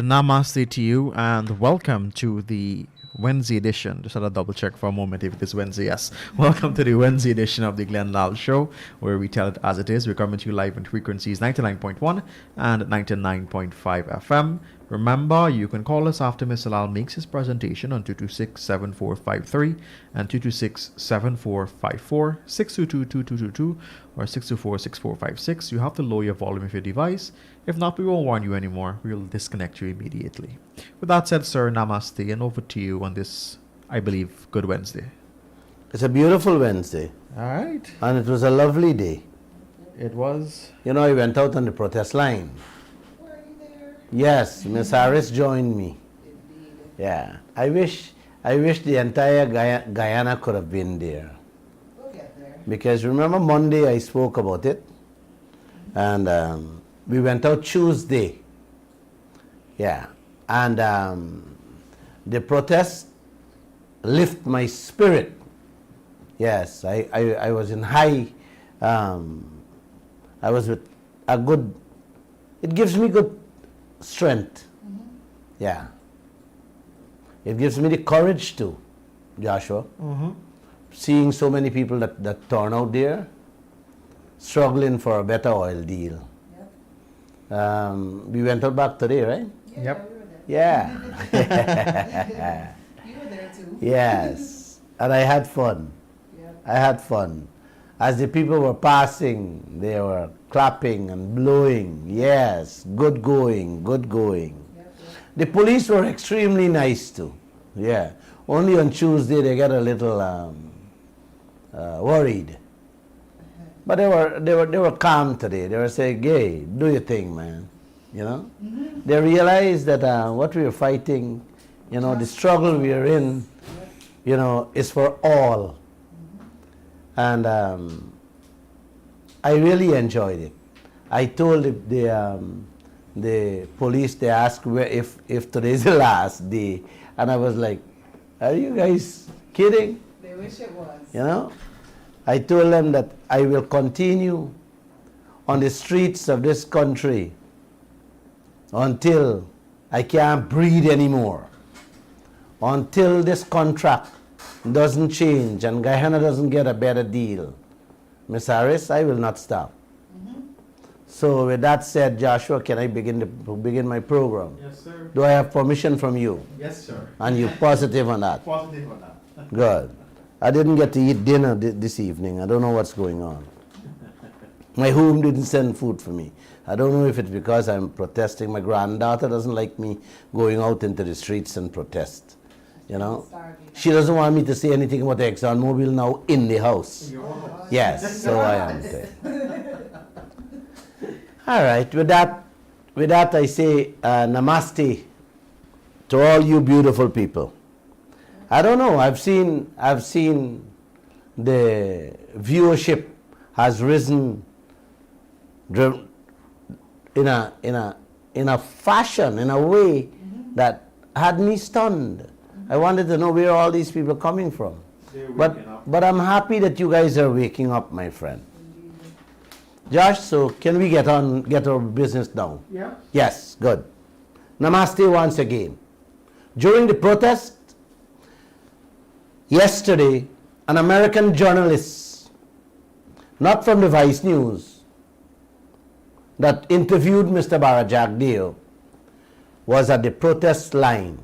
namaste to you, and welcome to the Wednesday edition. Just had a double check for a moment if it is Wednesday. Yes. Welcome to the Wednesday edition of the Lall Show, where we tell it as it is. We're coming to you live on frequencies 99.1 and 99.5 FM. Remember, you can call us after Mr. Lall makes his presentation on 226-7453 and 226-7454, 622-2222 or 624-6456. You have to lower your volume of your device. If not, we won't warn you anymore. We'll disconnect you immediately. With that said, sir, namaste, and over to you on this, I believe, good Wednesday. It's a beautiful Wednesday. All right. And it was a lovely day. It was. You know, I went out on the protest line. Yes, Miss Harris joined me. Yeah, I wish the entire Guyana could have been there. We'll get there. Because remember Monday I spoke about it, and we went out Tuesday. Yeah, and the protest lift my spirit. Yes, I was in high. I was with a good. It gives me good strength. Yeah, it gives me the courage to, Joshua, seeing so many people that turn out there struggling for a better oil deal. Yep. We went out back today, right? Yep. We were there. Yeah. You were there too. Yes, and I had fun. Yep. I had fun. As the people were passing, they were clapping and blowing. Yes, good going, good going. Yep. The police were extremely nice too. Yeah. Only on Tuesday they got a little worried. But they were calm today. They were saying, "Gay, do your thing, man." You know. They realized that what we are fighting, you know, the struggle we are in, you know, is for all. And I really enjoyed it. I told the police, they asked if today's the last day, and I was like, "Are you guys kidding?" They wish it was. You know, I told them that I will continue on the streets of this country until I can't breathe anymore, until this contract doesn't change and Guyana doesn't get a better deal. Miss Harris, I will not stop. So with that said, Joshua, can I begin my program? Yes, sir. Do I have permission from you? Yes, sir. And you positive on that? Positive on that. Good. I didn't get to eat dinner this evening. I don't know what's going on. My home didn't send food for me. I don't know if it's because I'm protesting. My granddaughter doesn't like me going out into the streets and protest. You know? Starving. She doesn't want me to say anything about the ExxonMobil now in the house. Yes, so I am there. All right, with that I say namaste to all you beautiful people. I don't know, I've seen the viewership has risen in a fashion, in a way that had me stunned. I wanted to know where all these people coming from. But I'm happy that you guys are waking up, my friend. Josh, so can we get our business down? Yeah. Yes, good. Namaste once again. During the protest yesterday, an American journalist, not from the Vice News, that interviewed Mr. Jagdeo, was at the protest line.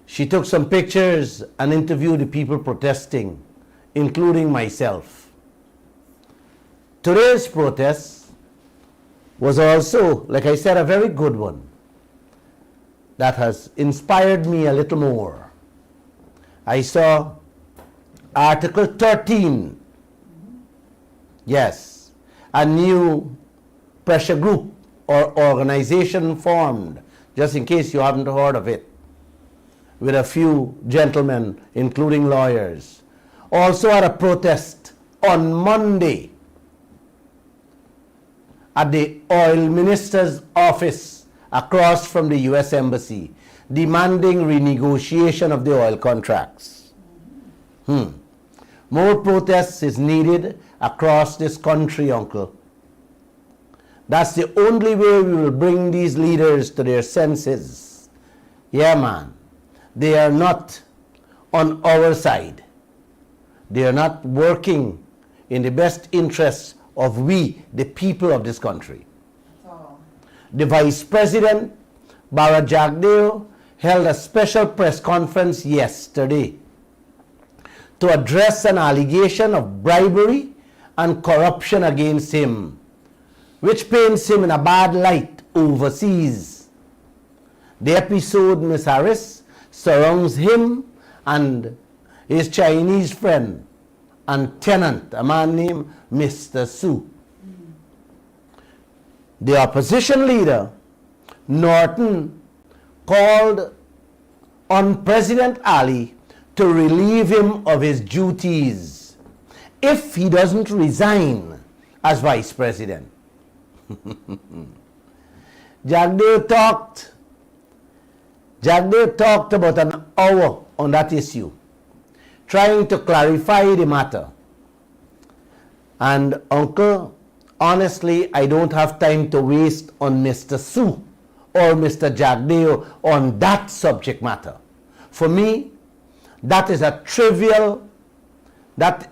She took some pictures and interviewed the people protesting, including myself. Today's protest was also, like I said, a very good one that has inspired me a little more. I saw Article 13. Yes, a new pressure group or organization formed, just in case you haven't heard of it, with a few gentlemen, including lawyers. Also at a protest on Monday at the oil minister's office across from the U.S. Embassy, demanding renegotiation of the oil contracts. More protests is needed across this country, uncle. That's the only way we will bring these leaders to their senses. Yeah, man. They are not on our side. They are not working in the best interests of we, the people of this country. That's all. The Vice President, Jagdeo, held a special press conference yesterday to address an allegation of bribery and corruption against him, which paints him in a bad light overseas. The episode, Ms. Harris, surrounds him and his Chinese friend and tenant, a man named Mr. Su. The opposition leader, Norton, called on President Ali to relieve him of his duties if he doesn't resign as vice president. Jagdeo talked about an hour on that issue, trying to clarify the matter. And Uncle, honestly, I don't have time to waste on Mr. Su or Mr. Jagdeo on that subject matter. For me, that is a trivial, that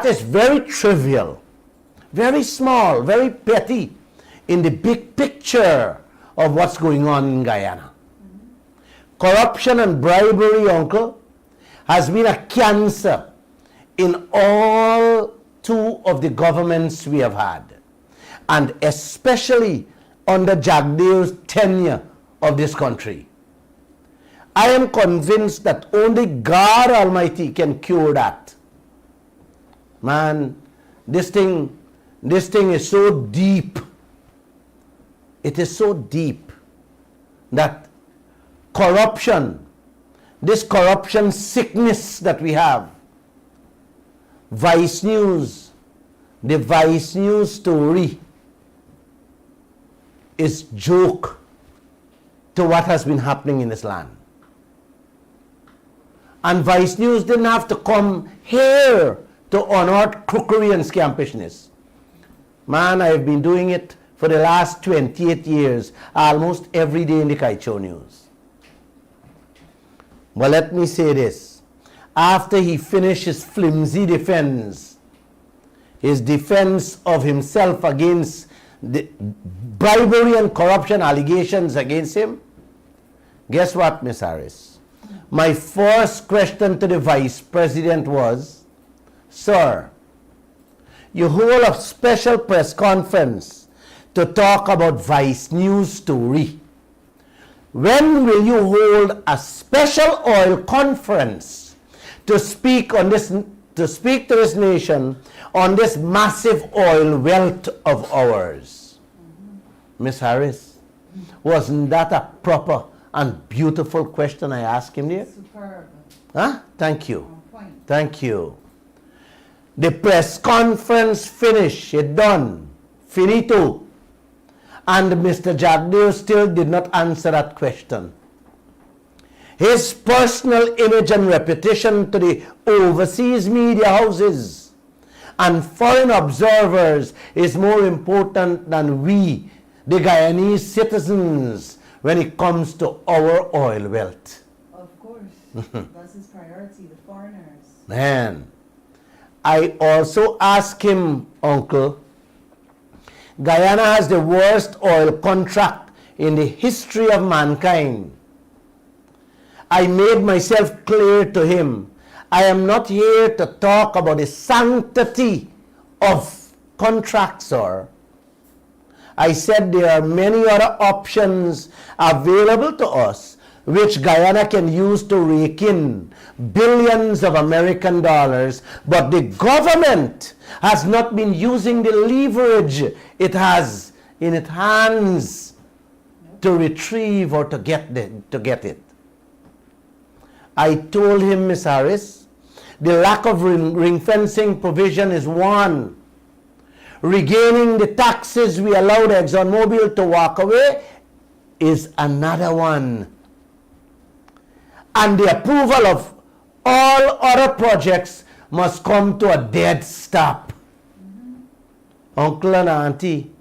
is very trivial, very small, very petty in the big picture of what's going on in Guyana. Corruption and bribery, Uncle, has been a cancer in all two of the governments we have had, and especially under Jagdeo's tenure of this country. I am convinced that only God Almighty can cure that. Man, this thing is so deep. It is so deep that corruption, this corruption sickness that we have, Vice News, the Vice News story is joke to what has been happening in this land. And Vice News didn't have to come here to unearth crookery and scampishness. Man, I've been doing it for the last 28 years, almost every day in the Kaieteur news. But let me say this. After he finished his flimsy defense, his defense of himself against the bribery and corruption allegations against him, guess what, Ms. Harris? My first question to the Vice President was, Sir, you hold a special press conference to talk about Vice News story. When will you hold a special oil conference to speak on this, to speak to this nation on this massive oil wealth of ours? Miss Harris, wasn't that a proper and beautiful question I asked him there? Superb. Huh? Thank you. On point. Thank you. The press conference finished, it done, finito. And Mr. Jagdeo still did not answer that question. His personal image and reputation to the overseas media houses and foreign observers is more important than we, the Guyanese citizens, when it comes to our oil wealth. Of course. That's his priority, the foreigners. Man, I also asked him, Uncle, Guyana has the worst oil contract in the history of mankind. I made myself clear to him. I am not here to talk about the sanctity of contracts, sir. I said there are many other options available to us which Guyana can use to rake in billions of American dollars, but the government has not been using the leverage it has in its hands to retrieve or to get it. I told him, Ms. Harris, the lack of ring fencing provision is one. Regaining the taxes we allowed ExxonMobil to walk away is another one. And the approval of all other projects must come to a dead stop. Uncle and Auntie,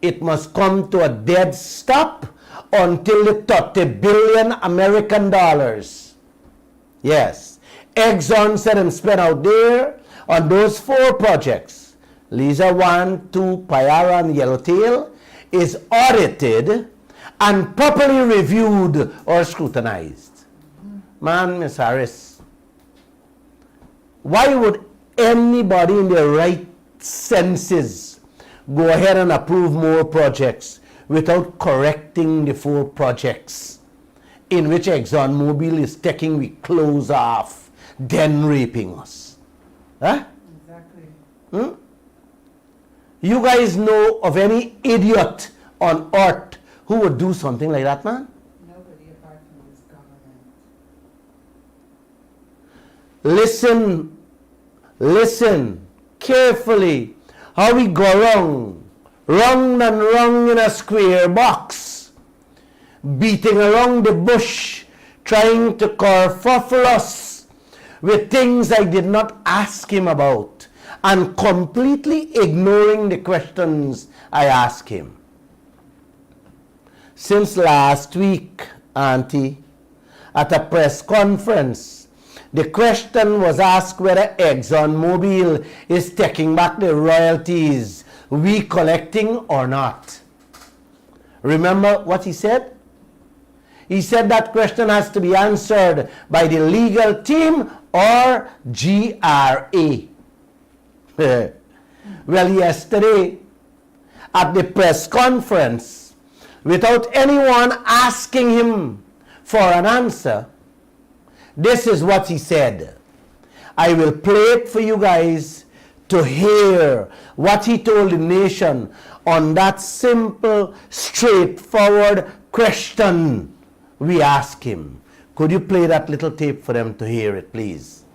it must come to a dead stop until the 30 billion American dollars. Yes, Exxon said and spent out there on those 4 projects, Lisa 1, 2, Payara and Yellowtail, is audited and properly reviewed or scrutinized. Man, Ms. Harris, why would anybody in their right senses go ahead and approve more projects without correcting the 4 projects in which ExxonMobil is taking the clothes off, then raping us? Huh? Exactly. You guys know of any idiot on earth who would do something like that, man? Nobody apart from this government. Listen carefully how we go wrong and wrong in a square box, beating around the bush, trying to kerfuffle us with things I did not ask him about, and completely ignoring the questions I asked him. Since last week, Auntie, at a press conference, the question was asked whether ExxonMobil is taking back the royalties we collecting or not. Remember what he said? He said that question has to be answered by the legal team or GRA. Well, yesterday at the press conference, without anyone asking him for an answer, this is what he said. I will play it for you guys to hear what he told the nation on that simple, straightforward question we asked him. Could you play that little tape for them to hear it, please?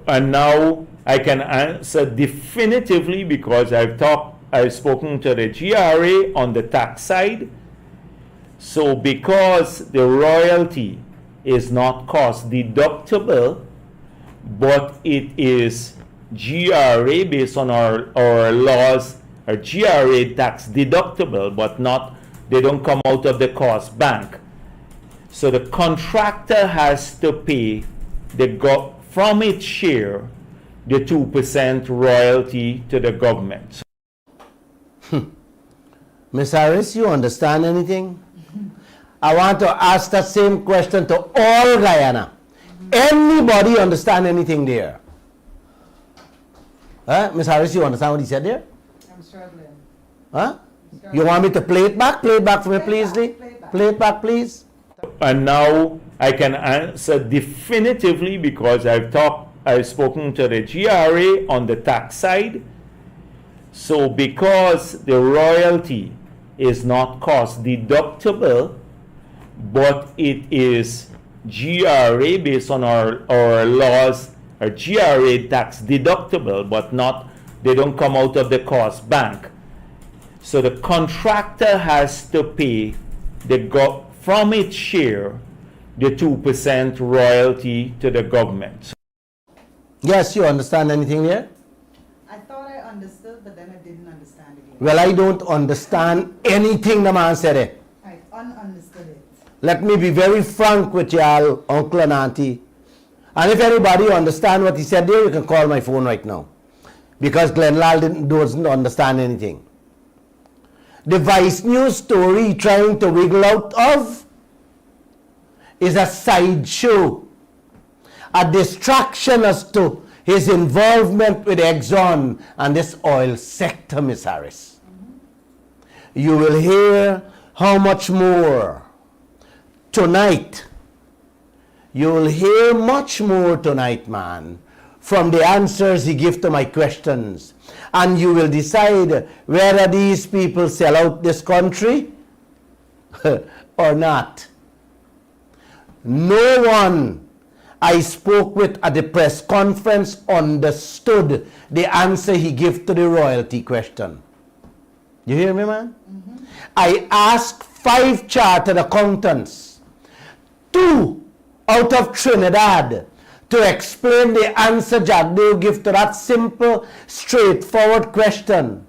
And now I can answer definitively because I've spoken to the GRA on the tax side. So because the royalty is not cost deductible, but it is GRA based on our laws, our GRA tax deductible, but not, they don't come out of the cost bank. So the contractor has to pay from its share the 2% royalty to the government. Ms. Harris, you understand anything? I want to ask that same question to all Guyana. Anybody understand anything there? Huh? Ms. Harris, you understand what he said there? I'm struggling. Huh? You want me to play it back? Play it back for me, please, Lee. Play it back, please. And now I can answer definitively because I've spoken to the GRA on the tax side. So because the royalty is not cost deductible, but it is GRA based on our laws, our GRA tax deductible, but not, they don't come out of the cost bank. So the contractor has to pay from its share the 2% royalty to the government. Yes, you understand anything there? I thought I understood, but then I didn't understand again. Well, I don't understand anything the man said it. I ununderstood it. Let me be very frank with y'all, uncle and auntie. And if anybody understand what he said there, you can call my phone right now. Because Lall doesn't understand anything. The Vice News story trying to wiggle out of is a sideshow. A distraction as to his involvement with Exxon and this oil sector, Ms. Harris. You will hear how much more tonight. You will hear much more tonight, man, from the answers he gives to my questions. And you will decide whether these people sell out this country or not. No one I spoke with at the press conference understood the answer he gave to the royalty question. You hear me, man? I asked 5 chartered accountants, 2 out of Trinidad, to explain the answer Jagdeo gave to that simple, straightforward question.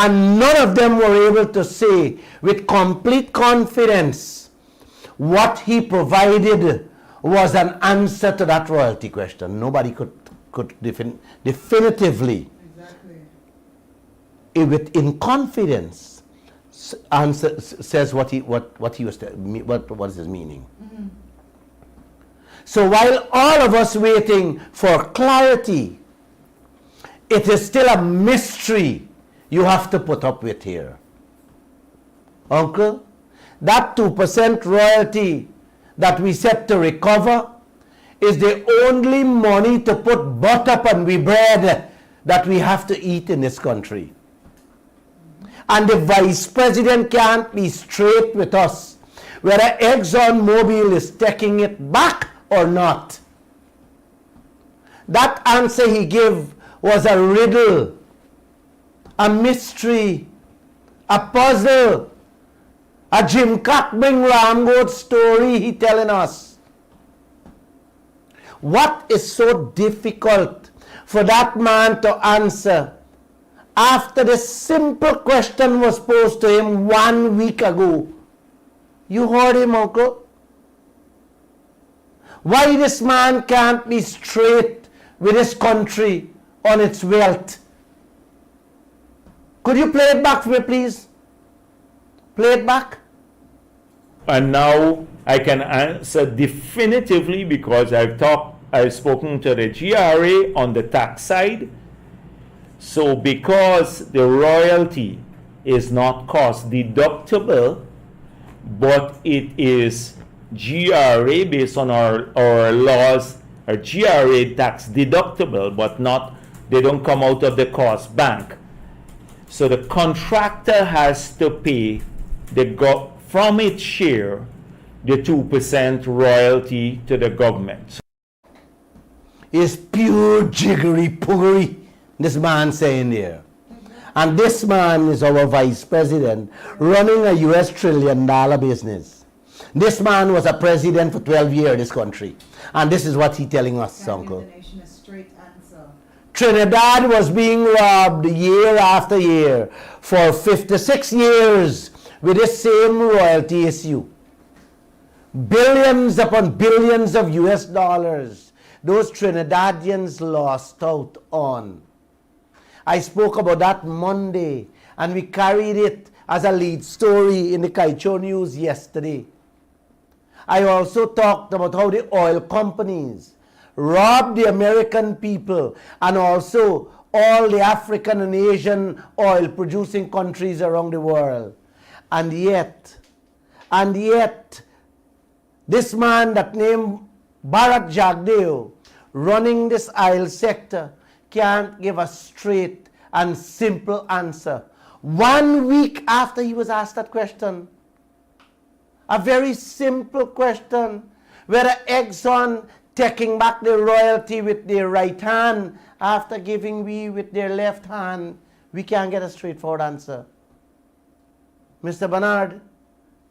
And none of them were able to say with complete confidence what he provided was an answer to that royalty question. Nobody could definitively, Exactly. in confidence, says what he was what is his meaning. Mm-hmm. So while all of us waiting for clarity, it is still a mystery you have to put up with here. Uncle, that 2% royalty that we set to recover is the only money to put butter on we bread that we have to eat in this country. And the vice president can't be straight with us whether ExxonMobil is taking it back or not. That answer he gave was a riddle, a mystery, a puzzle, a Jim Cockbing Ramgood story he telling us. What is so difficult for that man to answer after the simple question was posed to him 1 week ago? You heard him, Uncle? Why this man can't be straight with his country on its wealth? Could you play it back for me, please? Play it back. And now I can answer definitively because I've spoken to the GRA on the tax side. So because the royalty is not cost deductible, but it is GRA based on our laws, are GRA tax deductible, but not, they don't come out of the cost bank. So the contractor has to pay from its share the 2% royalty to the government. Is pure jiggery-puggery, this man saying there. And this man is our vice president running a US $1 trillion business. This man was a president for 12 years in this country. And this is what he's telling us, Can't Uncle. give the nation a straight answer. Trinidad was being robbed year after year for 56 years with this same royalty issue. Billions upon billions of US dollars those Trinidadians lost out on. I spoke about that Monday and we carried it as a lead story in the Kaieteur news yesterday. I also talked about how the oil companies robbed the American people and also all the African and Asian oil producing countries around the world. And yet, this man that named Bharat Jagdeo running this oil sector can't give a straight and simple answer. 1 week after he was asked that question, a very simple question, whether Exxon taking back the royalty with their right hand after giving we with their left hand, we can't get a straightforward answer. Mr. Bernard,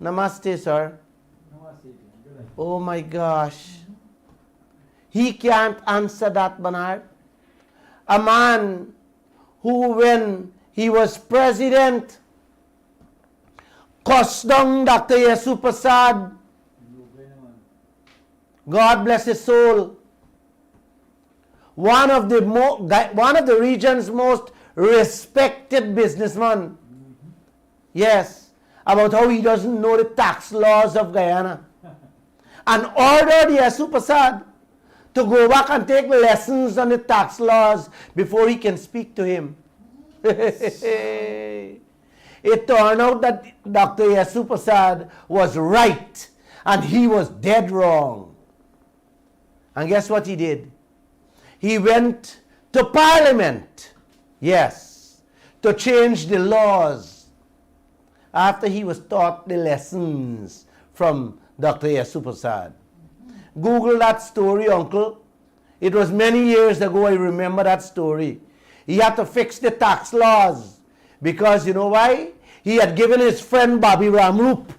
namaste, sir. Oh my gosh. He can't answer that, Bernard. A man who, when he was president, cussed down Dr. Yesu Prasad. God bless his soul. One of the region's most respected businessmen. Yes, about how he doesn't know the tax laws of Guyana. And ordered Yesu Prasad to go back and take lessons on the tax laws before he can speak to him. It turned out that Dr. Yesu Prasad was right and he was dead wrong. And guess what he did? He went to Parliament, yes, to change the laws after he was taught the lessons from Dr. Yesu Prasad. Google that story, Uncle. It was many years ago, I remember that story. He had to fix the tax laws because you know why? He had given his friend Bobby Ramroop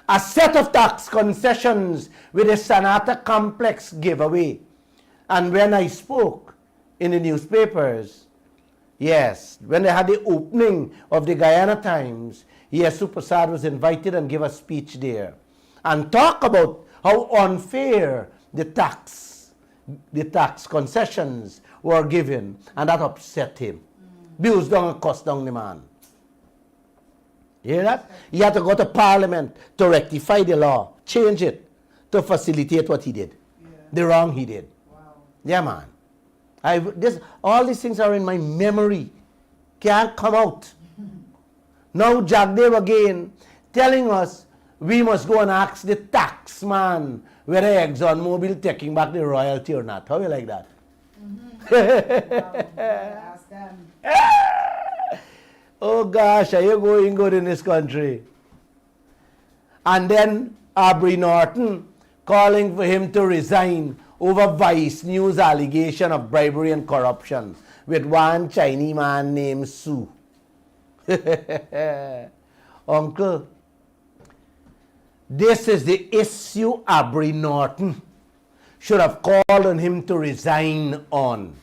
a set of tax concessions with a Sanata complex giveaway. And when I spoke in the newspapers, Yes, when they had the opening of the Guyana Times, yes, Supersad was invited and gave a speech there and talk about how unfair the tax concessions were given, and that upset him. Bills down and cost down the man. You hear that? He had to go to Parliament to rectify the law, change it, to facilitate what he did, the wrong he did. Wow. Yeah, man. All these things are in my memory. Can't come out. Now Jagdeo again telling us we must go and ask the tax man whether ExxonMobil taking back the royalty or not. How you like that? Ask them. Oh gosh, are you going good in this country? And then Aubrey Norton calling for him to resign over Vice News allegation of bribery and corruption with one Chinese man named Su. Uncle, this is the issue Aubrey Norton should have called on him to resign on.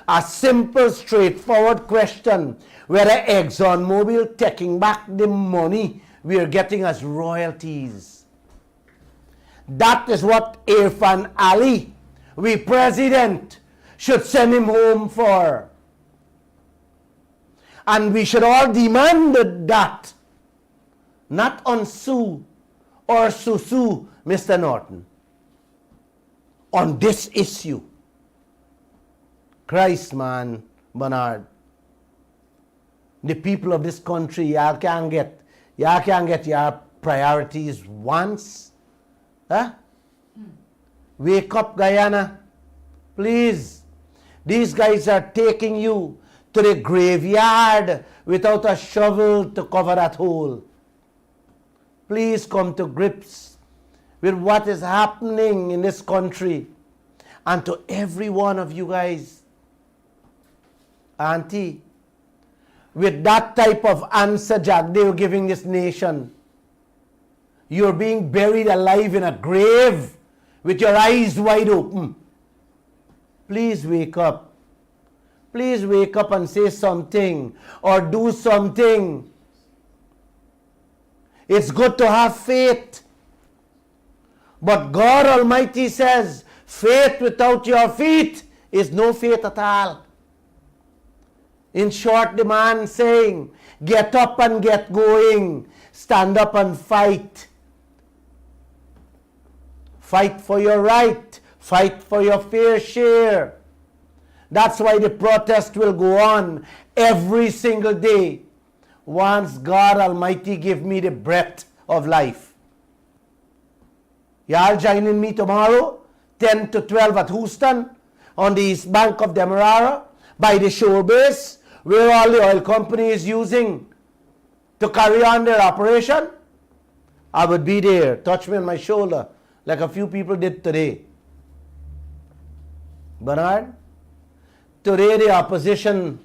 A simple, straightforward question whether ExxonMobil taking back the money we are getting as royalties. That is what Irfan Ali, we president, should send him home for. And we should all demand that, not on Sue or Susu, Mr. Norton, on this issue. Christ, man, Bernard. The people of this country, y'all can't get your priorities once. Huh? Wake up, Guyana. Please. These guys are taking you to the graveyard without a shovel to cover that hole. Please come to grips with what is happening in this country. And to every one of you guys, Auntie, with that type of answer Jagdeo giving this nation, you're being buried alive in a grave with your eyes wide open. Please wake up. Please wake up and say something or do something. It's good to have faith. But God Almighty says, faith without your feet is no faith at all. In short, the man saying, get up and get going. Stand up and fight. Fight for your right. Fight for your fair share. That's why the protest will go on every single day. Once God Almighty give me the breath of life. Y'all joining me tomorrow, 10 to 12 at Houston, on the east bank of Demerara, by the shore base, where all the oil company is using to carry on their operation. I would be there. Touch me on my shoulder, like a few people did today. Bernard, today the opposition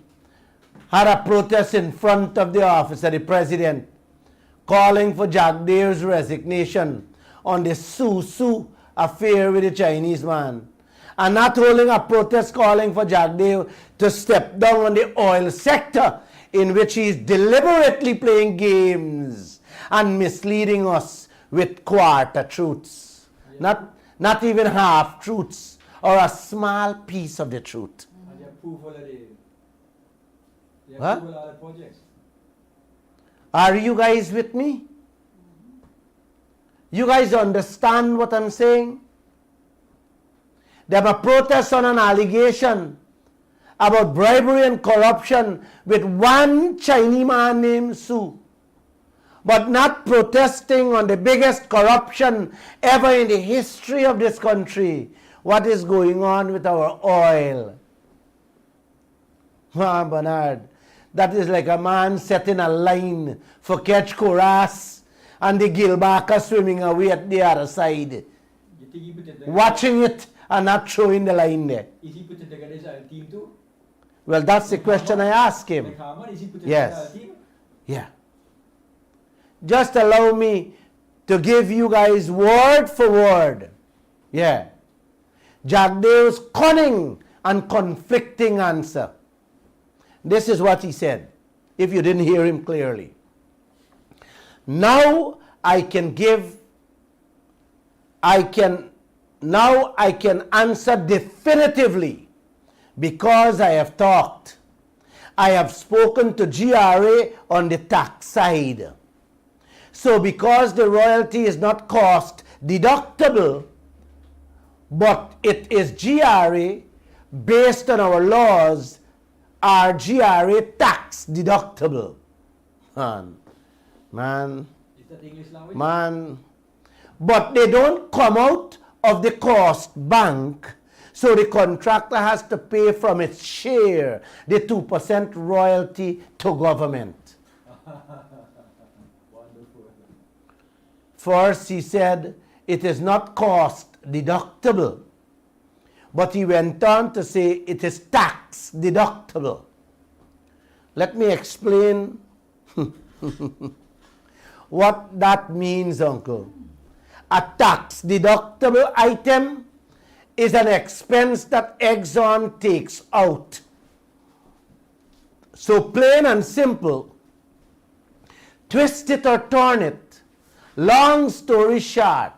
had a protest in front of the office of the president, calling for Jagdeo's resignation on the Su affair with the Chinese man. And not holding a protest calling for Jagdeo to step down on the oil sector, in which he is deliberately playing games and misleading us with quarter truths. Yeah. Not even half truths or a small piece of the truth. Huh? Are you guys with me? You guys understand what I'm saying? There were protests on an allegation about bribery and corruption with one Chinese man named Su, but not protesting on the biggest corruption ever in the history of this country. What is going on with our oil? Ah, Bernard, that is like a man setting a line for catch Coras and the Gilbaka swimming away at the other side, watching it and not throwing the line there. Is he putting together his own team too? Well, that's the question I ask him. Like Harman, is he putting Yes. together a team? Yeah. Just allow me to give you guys word for word. Yeah. Jagdeo's cunning and conflicting answer. This is what he said, if you didn't hear him clearly. Now I can answer definitively because I have talked. I have spoken to GRA on the tax side. So because the royalty is not cost deductible, but it is GRA based on our laws, are GRA tax deductible. Man. Is that English language? Man. But they don't come out of the cost bank, so the contractor has to pay from its share the 2% royalty to government. Wonderful. First, he said it is not cost deductible, but he went on to say it is tax deductible. Let me explain what that means, Uncle. A tax deductible item is an expense that Exxon takes out. So plain and simple, twist it or turn it, long story short,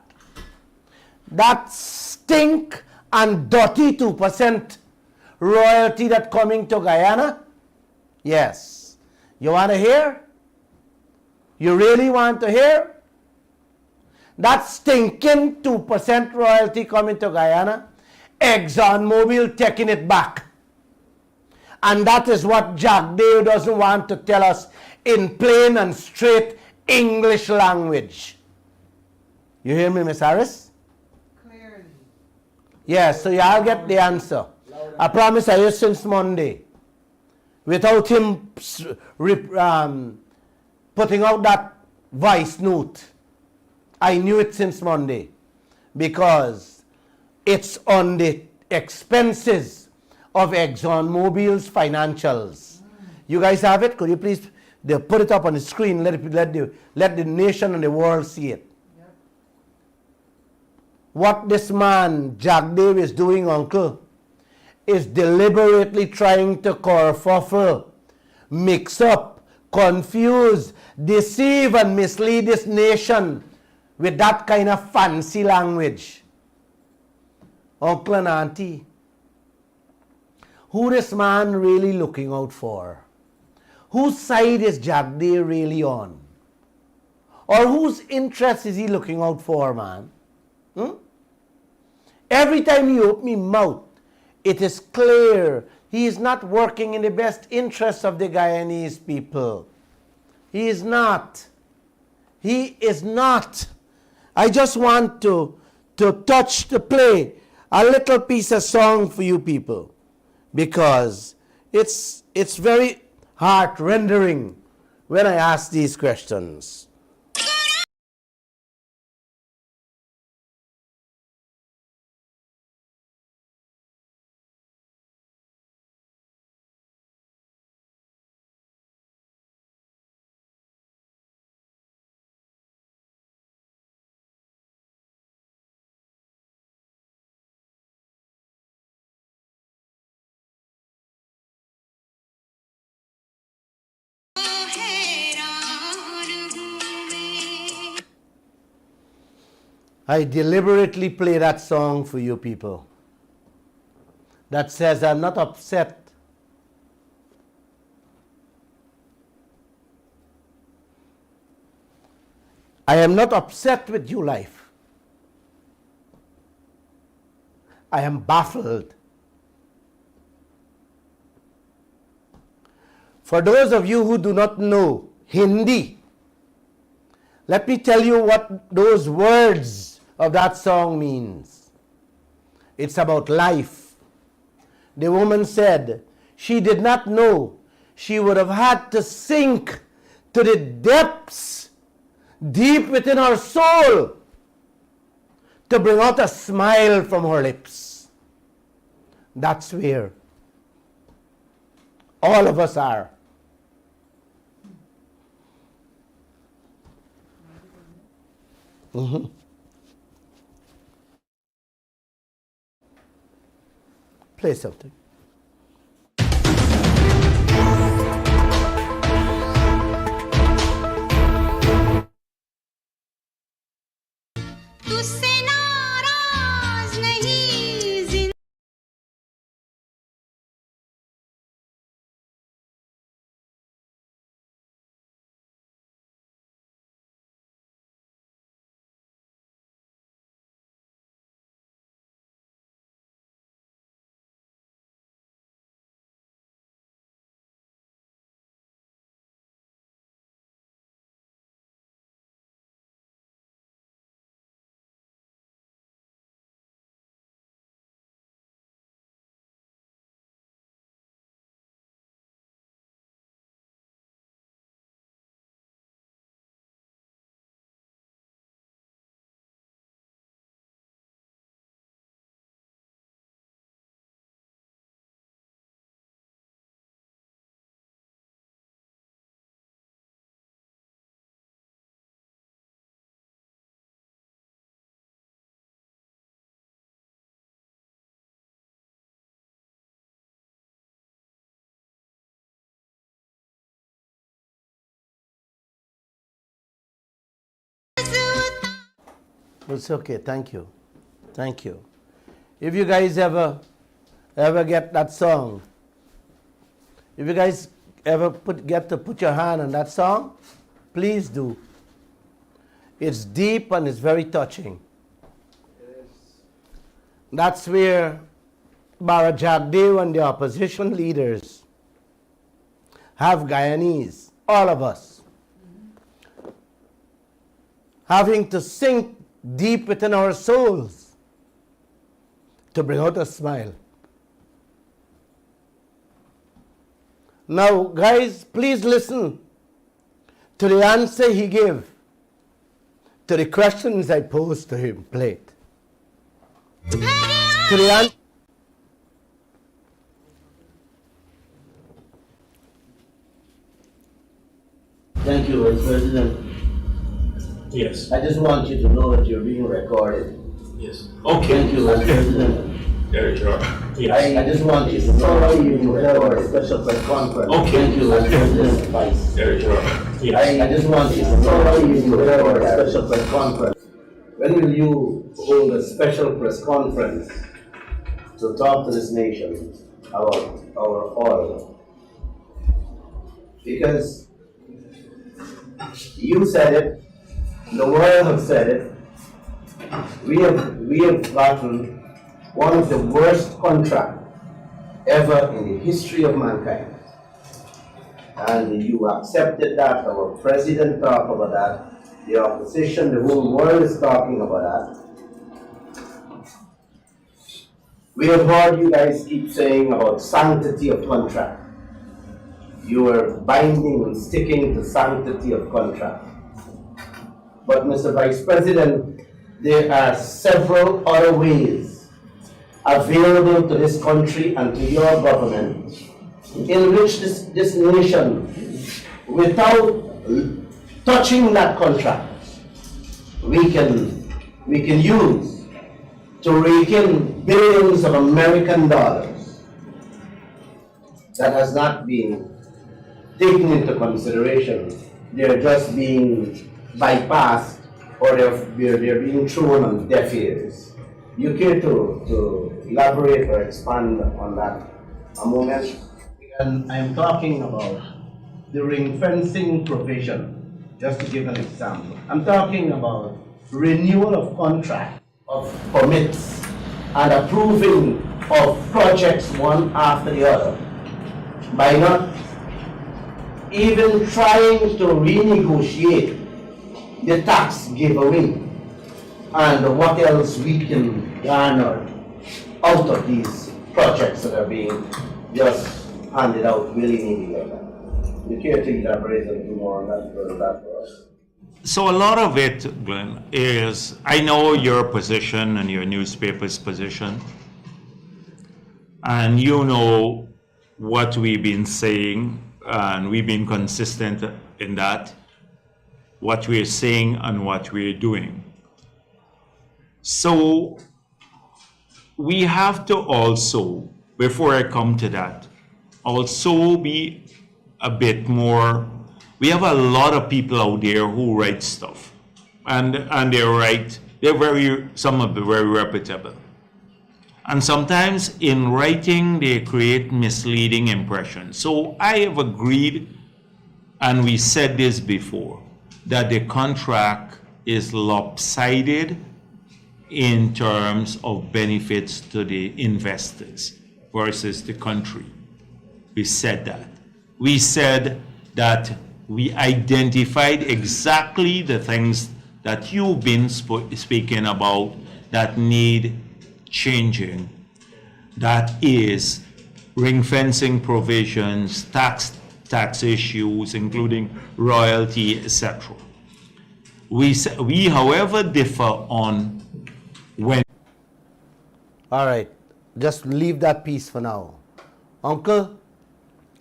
that stink and dirty 2% royalty that coming to Guyana, yes. You want to hear? You really want to hear? That stinking 2% royalty coming to Guyana, ExxonMobil taking it back. And that is what Jagdeo doesn't want to tell us in plain and straight English language. You hear me, Miss Harris? Clearly. Yes, so y'all get the answer. I promise I hear since Monday. Without him putting out that voice note. I knew it since Monday because it's on the expenses of ExxonMobil's financials. You guys have it? Could you please put it up on the screen? Let the nation and the world see it. Yep. What this man, Jagdeo, is doing, Uncle, is deliberately trying to kerfuffle, mix up, confuse, deceive, and mislead this nation with that kind of fancy language. Uncle and Auntie, who this man really looking out for? Whose side is Jagdeo really on? Or whose interest is he looking out for, man? Every time you open his mouth, it is clear he is not working in the best interest of the Guyanese people. He is not. He is not. I just want to play a little piece of song for you people because it's very heart-rendering when I ask these questions. I deliberately play that song for you people that says I'm not upset. I am not upset with you, life. I am baffled. For those of you who do not know Hindi, let me tell you what those words of that song means. It's about life. The woman said she did not know she would have had to sink to the depths, deep within her soul, to bring out a smile from her lips. That's where all of us are. Play something. It's okay. Thank you. Thank you. If you guys ever get that song, if you guys ever get to put your hand on that song, please do. It's deep and it's very touching. That's where Jagdeo and the opposition leaders have Guyanese, all of us, having to sink deep within our souls to bring out a smile. Now, guys, please listen to the answer he gave to the questions I posed to him. Play it. To the answer. Thank you, Vice President. Yes. I just want you to know that you're being recorded. Yes. Okay. Thank you, Vice President. Very sure. I Yes. just want you to know that you have a special press conference. Okay. Thank you, Vice President. Very sure. Yes. I just want you to know that you have a special press conference. When will you hold a special press conference to talk to this nation about our oil? Because you said it, the world has said it, we have gotten one of the worst contracts ever in the history of mankind. And you accepted that, our president talked about that, the opposition, the whole world is talking about that. We have heard you guys keep saying about sanctity of contract. You are binding and sticking to sanctity of contract. But Mr. Vice President, there are several other ways available to this country and to your government in which this nation, without touching that contract, we can use to rake in billions of American dollars that has not been taken into consideration. They're just being bypassed, or they're being thrown on deaf ears. You care to elaborate or expand on that a moment? And I'm talking about the ring fencing provision, just to give an example. I'm talking about renewal of contract, of permits, and approving of projects one after the other, by not even trying to renegotiate the tax giveaway and what else we can garner out of these projects that are being just handed out willy-nilly like that. You care to elaborate a little more on that for us? So a lot of it, Glenn, is, I know your position and your newspaper's position, and you know what we've been saying, and we've been consistent in that, what we're saying and what we're doing. So we have to also, before I come to that, also be a bit more. We have a lot of people out there who write stuff, and they're right. Some of them very reputable, and sometimes in writing they create misleading impressions. So I have agreed, and we said this before, that the contract is lopsided in terms of benefits to the investors versus the country. We said that. We said that we identified exactly the things that you've been speaking about that need changing. That is ring fencing provisions, tax issues, including royalty, etc. We, however, differ on when. All right, just leave that piece for now. Uncle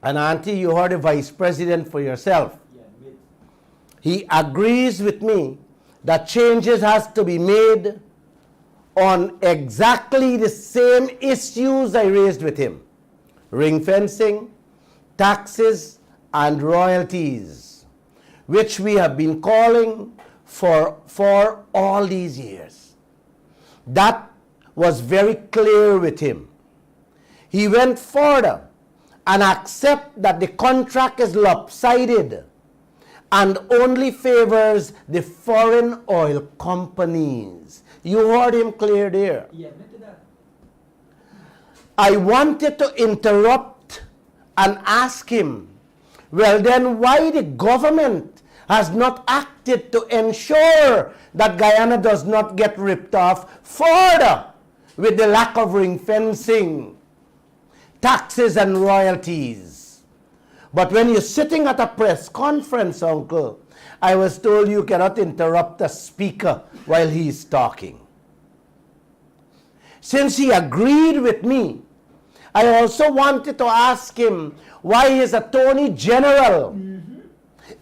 and Auntie, you heard the Vice President for yourself. He agrees with me that changes has to be made on exactly the same issues I raised with him. Ring fencing, taxes, and royalties, which we have been calling for all these years. That was very clear with him. He went further and accept that the contract is lopsided and only favors the foreign oil companies. You heard him clear there. He admitted that. I wanted to interrupt and ask him, well then why the government has not acted to ensure that Guyana does not get ripped off further with the lack of ring fencing, taxes and royalties. But when you're sitting at a press conference, uncle, I was told you cannot interrupt a speaker while he's talking. Since he agreed with me, I also wanted to ask him why his attorney general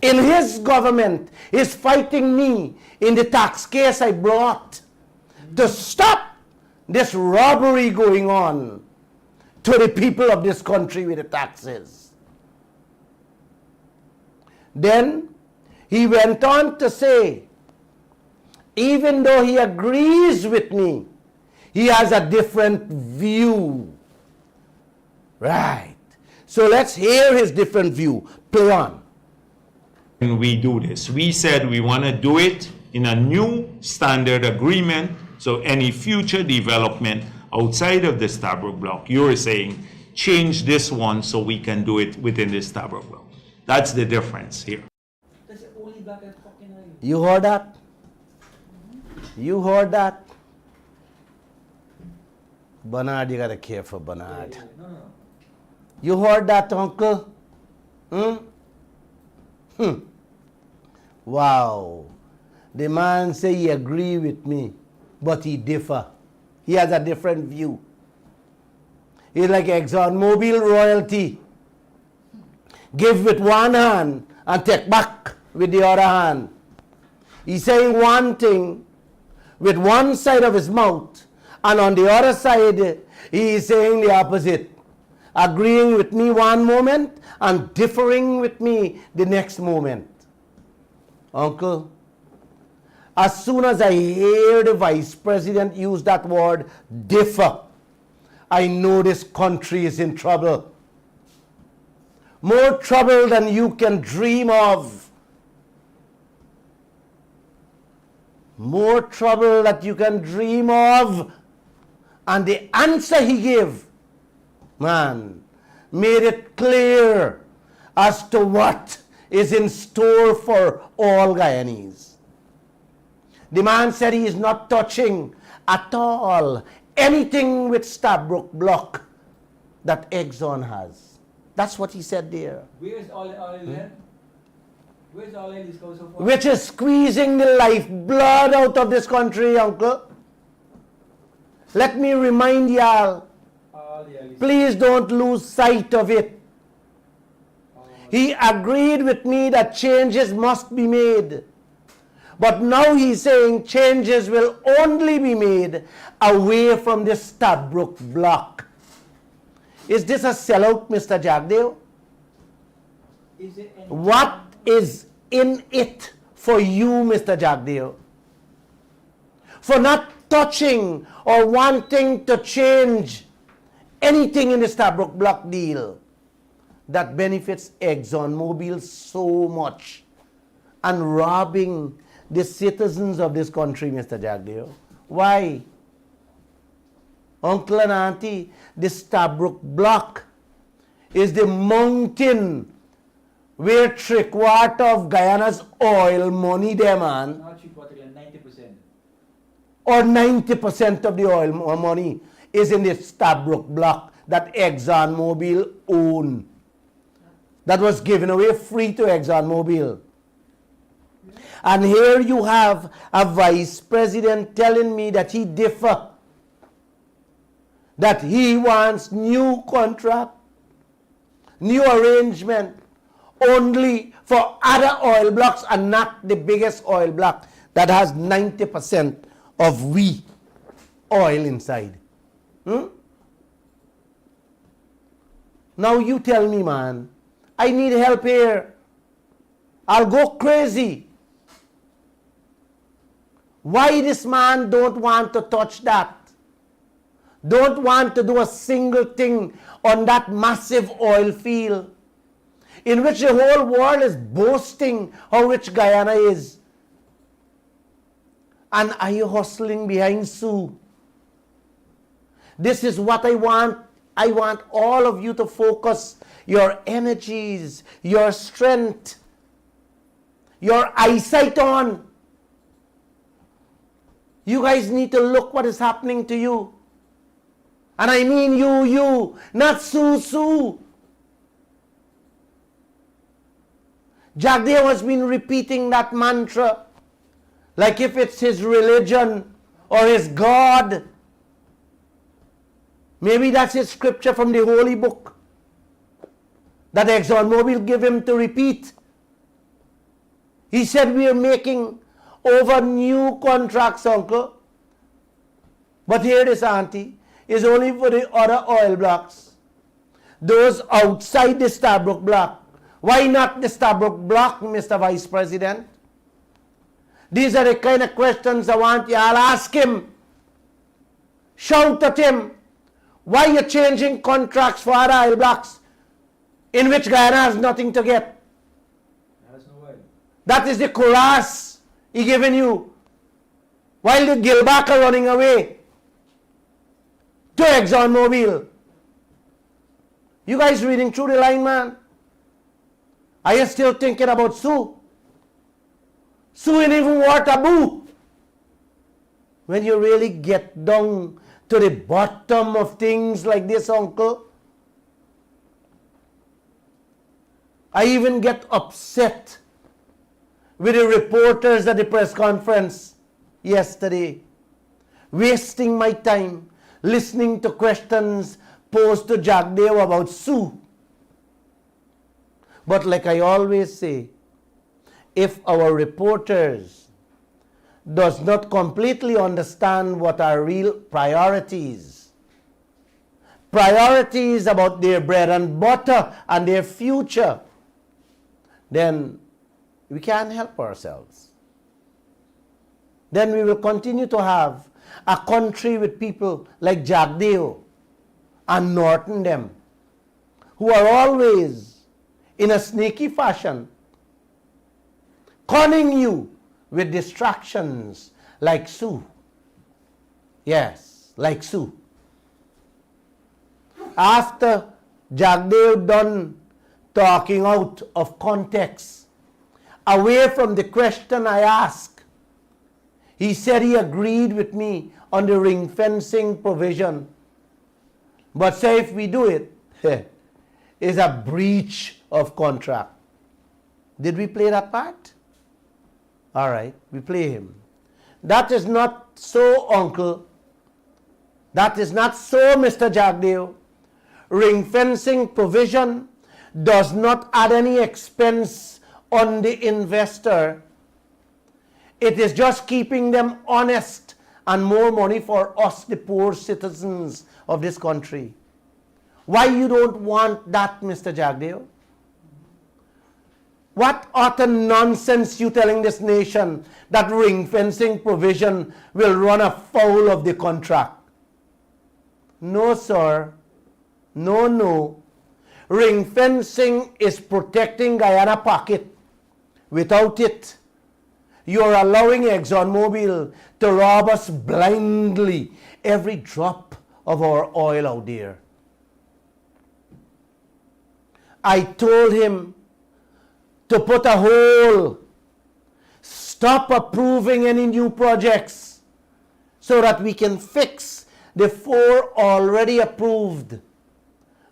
in his government is fighting me in the tax case I brought to stop this robbery going on to the people of this country with the taxes. Then he went on to say, even though he agrees with me, he has a different view. Right. So let's hear his different view. Play on. And we do this. We said we want to do it in a new standard agreement, so any future development outside of the Stabroek Block, you're saying, change this one so we can do it within the Stabroek Block. That's the difference here. That's the only black and fucking oil. You heard that? You heard that? Bernard, you gotta care for Bernard. No. You heard that, uncle? Wow. The man say he agree with me, but he differ. He has a different view. He's like ExxonMobil royalty. Give with one hand and take back with the other hand. He's saying one thing with one side of his mouth, and on the other side, he is saying the opposite. Agreeing with me one moment and differing with me the next moment. Uncle, as soon as I hear the vice president use that word, differ, I know this country is in trouble. More trouble than you can dream of. More trouble that you can dream of. And the answer he gave, man, made it clear as to what is in store for all Guyanese. The man said he is not touching at all anything with Stabroek Block that Exxon has. That's what he said there. Where is all oil then? Where is all oil discovered so far? Which is squeezing the lifeblood out of this country, uncle. Let me remind y'all, All the oil is please don't lose sight of it. He agreed with me that changes must be made. But now he's saying changes will only be made away from the Stabroek Block. Is this a sellout, Mr. Jagdeo? Is it any What is in it for you, Mr. Jagdeo? For not touching or wanting to change anything in the Stabroek Block deal that benefits ExxonMobil so much and robbing the citizens of this country, Mr. Jagdeo? Why? Uncle and Auntie, the Stabroek Block is the mountain where three-quarter of Guyana's oil money there, man, not 3/4, 90%. or 90% of the oil money is in the Stabroek Block that ExxonMobil own. That was given away free to ExxonMobil. And here you have a vice president telling me that he differ, that he wants new contract, new arrangement only for other oil blocks and not the biggest oil block that has 90% of we oil inside. Now you tell me, man, I need help here. I'll go crazy. Why this man don't want to touch that? Don't want to do a single thing on that massive oil field in which the whole world is boasting how rich Guyana is. And are you hustling behind Sue? This is what I want. I want all of you to focus your energies, your strength, your eyesight on. You guys need to look what is happening to you. And I mean you, not Sue. Jagdeo has been repeating that mantra like if it's his religion or his God. Maybe that's his scripture from the holy book that ExxonMobil give him to repeat. He said we are making over new contracts, uncle. But here this auntie is only for the other oil blocks. Those outside the Stabroek block. Why not the Stabroek block, Mr. Vice President? These are the kind of questions I want you all ask him. Shout at him. Why are you changing contracts for other oil blocks in which Guyana has nothing to get? That's no way. That is the chorus he given you. While the Gilbert are running away to ExxonMobil. You guys reading through the line, man? Are you still thinking about Sue? Sue ain't even worth a boo. When you really get down to the bottom of things like this, uncle, I even get upset with the reporters at the press conference yesterday, wasting my time listening to questions posed to Jagdeo about Sue. But like I always say, if our reporters does not completely understand what are real priorities about their bread and butter and their future, then we can't help ourselves. Then we will continue to have a country with people like Jagdeo and Norton them, who are always in a sneaky fashion conning you with distractions like Sue. Yes, like Sue. After Jagdeo done talking out of context, away from the question I asked, he said he agreed with me on the ring fencing provision. But say if we do it, it's a breach of contract. Did we play that part? All right, we play him. That is not so, uncle. That is not so, Mr. Jagdeo. Ring fencing provision does not add any expense on the investor. It is just keeping them honest and more money for us, the poor citizens of this country. Why you don't want that, Mr. Jagdeo? What utter nonsense you telling this nation that ring fencing provision will run afoul of the contract? No, sir. No. Ring fencing is protecting Guyana pocket. Without it, you're allowing ExxonMobil to rob us blindly every drop of our oil out there. I told him to put a hold, stop approving any new projects so that we can fix the 4 already approved.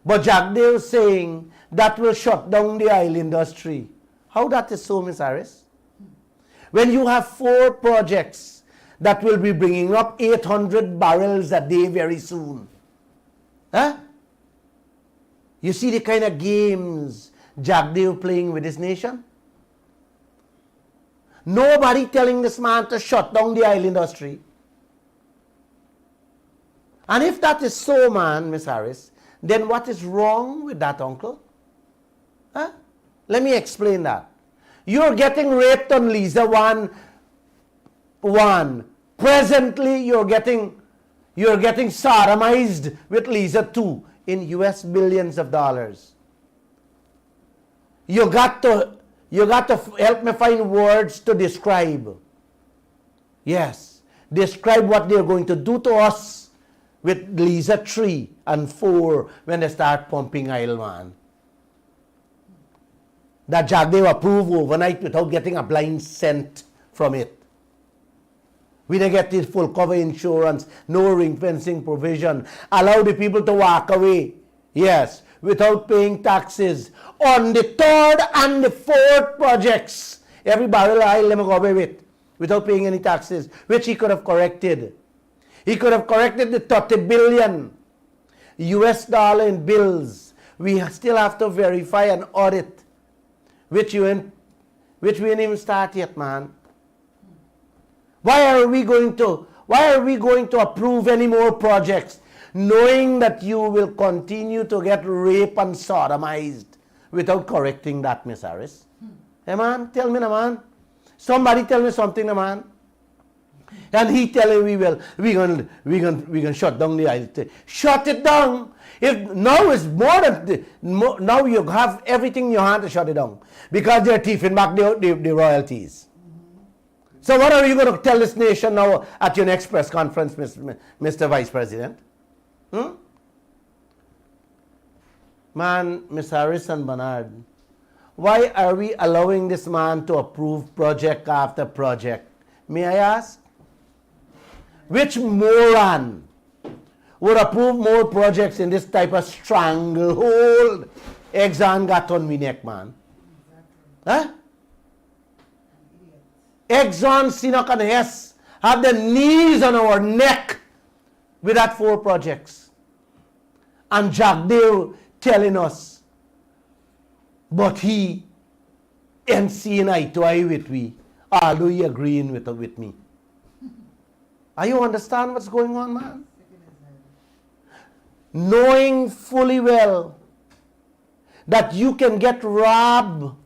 But Jagdeo is saying that will shut down the oil industry. How that is so, Ms. Harris? When you have 4 projects that will be bringing up 800 barrels a day very soon. Huh? You see the kind of games Jagdeo playing with this nation? Nobody telling this man to shut down the oil industry. And if that is so, man, Miss Harris, then what is wrong with that, uncle? Huh? Let me explain that. You're getting raped on Lisa 1 1. Presently, you're getting sodomized with Lisa 2 in US billions of dollars. You got to help me find words to describe. Yes, describe what they're going to do to us with Lisa 3 and 4 when they start pumping oil, man. That Jagdeo approve overnight without getting a blind cent from it. We don't get this full cover insurance, no ring fencing provision, allow the people to walk away, yes, without paying taxes. On the 3rd and the 4th projects, every barrel of oil let me go away with, without paying any taxes, which he could have corrected. He could have corrected the 30 billion US dollar in bills. We still have to verify and audit, which we didn't even start yet, man. Why are we going to approve any more projects, knowing that you will continue to get raped and sodomized without correcting that, Miss Harris? Hey, man, tell me, man. Somebody tell me something, man. And he telling we're gonna shut down the oil. Shut it down. If now is more than now you have everything in your hand to shut it down because they're thieving back the royalties. So what are you going to tell this nation now at your next press conference, Mr. Vice President? Man, Ms. Harris and Bernard, why are we allowing this man to approve project after project? May I ask? Which moron would approve more projects in this type of stranglehold Exxon got on me neck, man? Huh? Exxon, Sinok and Hess have the knees on our neck with that 4 projects. And Jagdeo telling us, but he ain't seeing eye to eye with me, although he agreeing with me. Are you understand what's going on, man? Knowing fully well that you can get robbed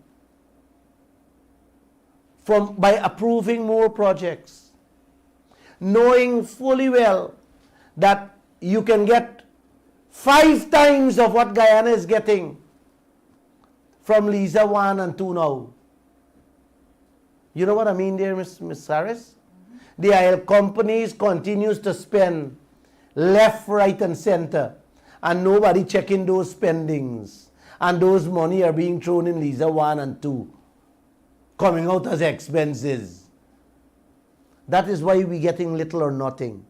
by approving more projects, knowing fully well that you can get 5 times of what Guyana is getting from Lisa 1 and 2 now. You know what I mean there, Miss Harris? The oil companies continues to spend left, right and center, and nobody checking those spendings, and those money are being thrown in Lisa 1 and 2. Coming out as expenses. That is why we're getting little or nothing.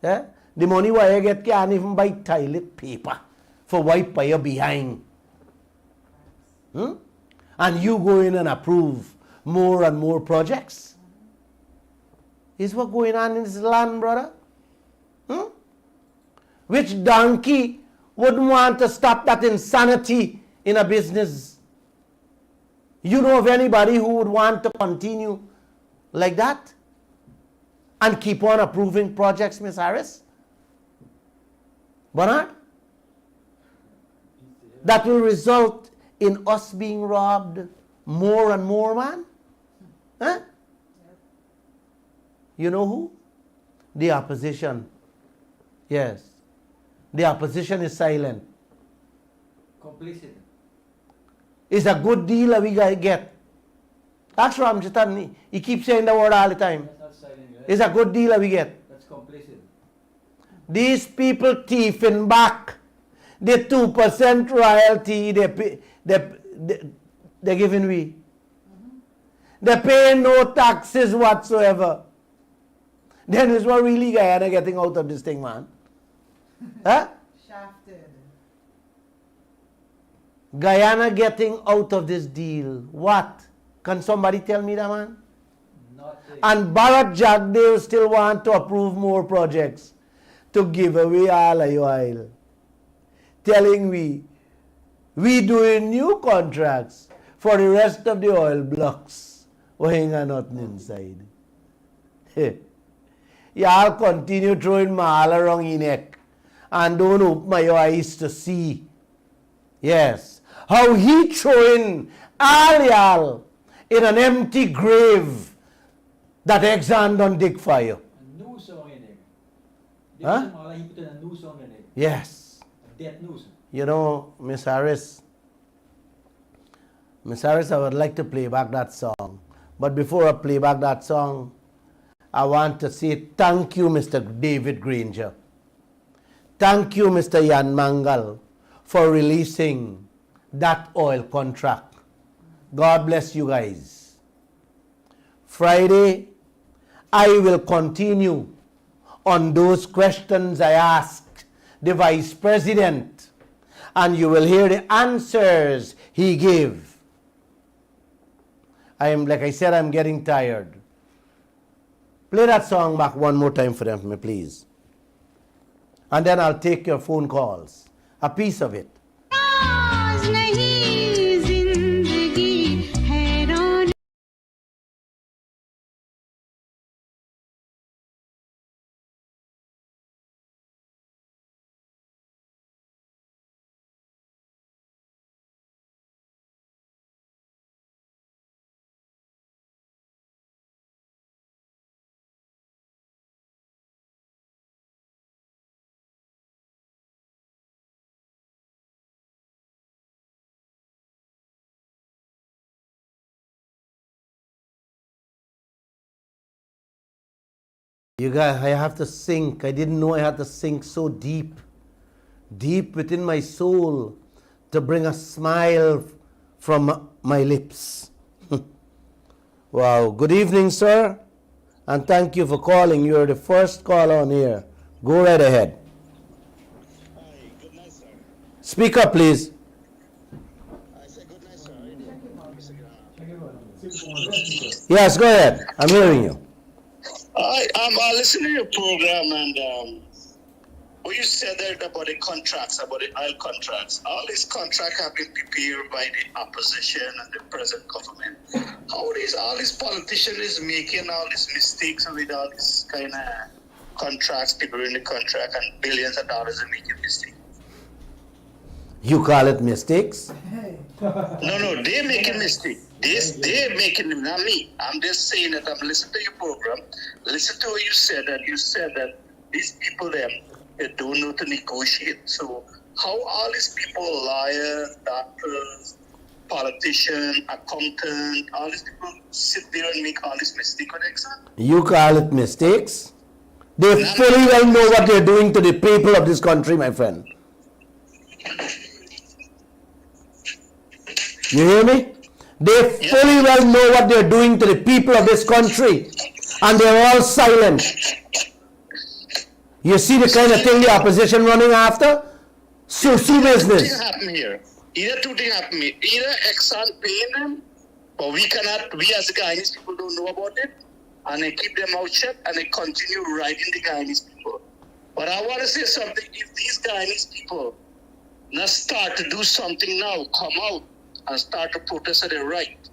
Yeah? The money why I get can't even buy toilet paper for wipe by your behind. And you go in and approve more and more projects. Is what going on in this land, brother? Which donkey wouldn't want to stop that insanity in a business? You know of anybody who would want to continue like that and keep on approving projects, Miss Harris? Bernard? That will result in us being robbed more and more, man? Huh? You know who? The opposition. Yes. The opposition is silent. Complicit. It's a good deal that we get. Ask Ram Chitani. He keeps saying the word all the time. That's not silent, right? It's a good deal that we get. That's complicit. These people thieving back the 2% royalty they're giving we. They pay no taxes whatsoever. Then is what really Guyana getting out of this thing, man? Huh? Shafted. Guyana getting out of this deal. What? Can somebody tell me that, man? Nothing. And Bharat Jagdeo still want to approve more projects to give away all of your oil. Telling we doing new contracts for the rest of the oil blocks. We ain't got nothing inside. Y'all continue throwing mahal around your neck and don't open my eyes to see. Yes. How he throwing all y'all in an empty grave that Exxon don't dig for you. Een nieuwsong in it. Huh? Dit is maar, je put een nieuwsong in it. Yes. Dead news. You know, Miss Harris, I would like to play back that song. But before I play back that song, I want to say thank you, Mr. David Granger. Thank you, Mr. Jan Mangal, for releasing that oil contract. God bless you guys. Friday, I will continue on those questions I asked the Vice President, and you will hear the answers he gave. Like I said, I'm getting tired. Play that song back one more time for me, please. And then I'll take your phone calls. A piece of it. You guys, I have to sink. I didn't know I had to sink so deep, deep within my soul to bring a smile from my lips. Wow. Good evening, sir. And thank you for calling. You're the first caller on here. Go right ahead. Hi, good night, sir. Speak up, please. I said good night, sir. How you doing, Mr. Graham? Yes, go ahead. I'm hearing you. I listened to your program and what you said there about the contracts, about the oil contracts. All these contracts have been prepared by the opposition and the present government. How all these politicians is making all these mistakes with all these kind of contracts, people in the contract, and billions of dollars are making mistakes. You call it mistakes? No, they're making mistakes. They're making them, not me. I'm just saying that I'm listening to your program. Listen to what you said. That you said that these people, they don't know to negotiate. So how all these people, lawyers, doctors, politicians, accountants, all these people sit there and make all these mistakes on exam? You call it mistakes? They fully well know what they're doing to the people of this country, my friend. You hear me? They fully well know what they're doing to the people of this country, and they're all silent. You see the kind of thing the opposition running after? Sushi business. Two things happen here. Either two things happen here. Either Exxon paying them, but we as the Guyanese people don't know about it, and they keep their mouth shut and they continue riding the Guyanese people. But I want to say something. If these Guyanese people not start to do something now, come out and start to protest at their right.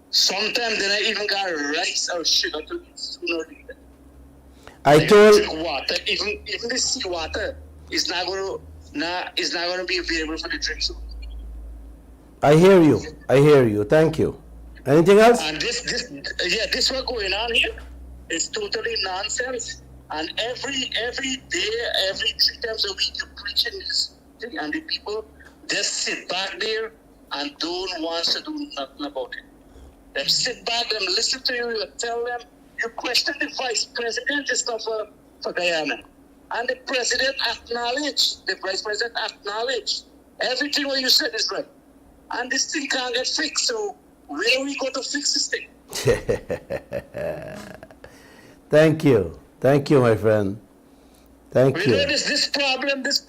Sometimes they don't even got rice or sugar to eat sooner or later. I They told drink water, even the sea water is not going to be available for the drink soon. I hear you. Thank you. Anything else? And this what going on here is totally nonsense. And every day, every 3 times a week, you're preaching this thing, and the people just sit back there and don't want to do nothing about it. They sit back and listen to you, you tell them, you question the vice president and stuff for Guyana. And the president acknowledged, the vice president acknowledged everything what you said is right. And this thing can't get fixed, so where are we going to fix this thing? Thank you, my friend. Thank you. This problem needs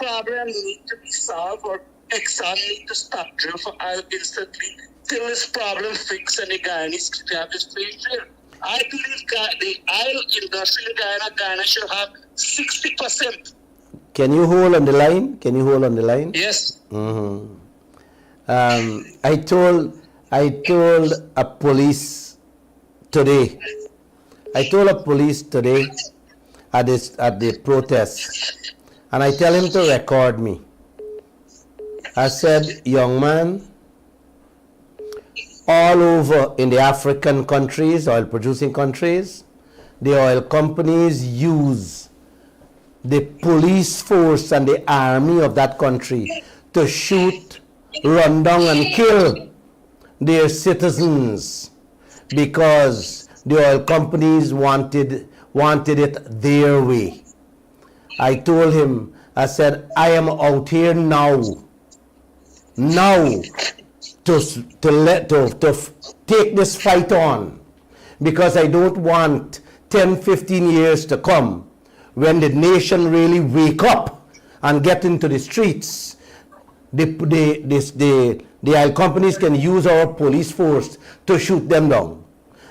to be solved, or Exxon need to stop drill for oil instantly till this problem fixed and the Guyanese can have this free trade. I believe the oil industry in Guyana should have 60%. Can you hold on the line? Yes. Mm-hmm. I told a police today at the protest, and I tell him to record me. I said, young man, all over in the African countries, oil producing countries, the oil companies use the police force and the army of that country to shoot, run down, and kill their citizens because the oil companies wanted it their way. I told him, I said, I am out here now to take this fight on, because I don't want 10, 15 years to come when the nation really wake up and get into the streets. The oil companies can use our police force to shoot them down.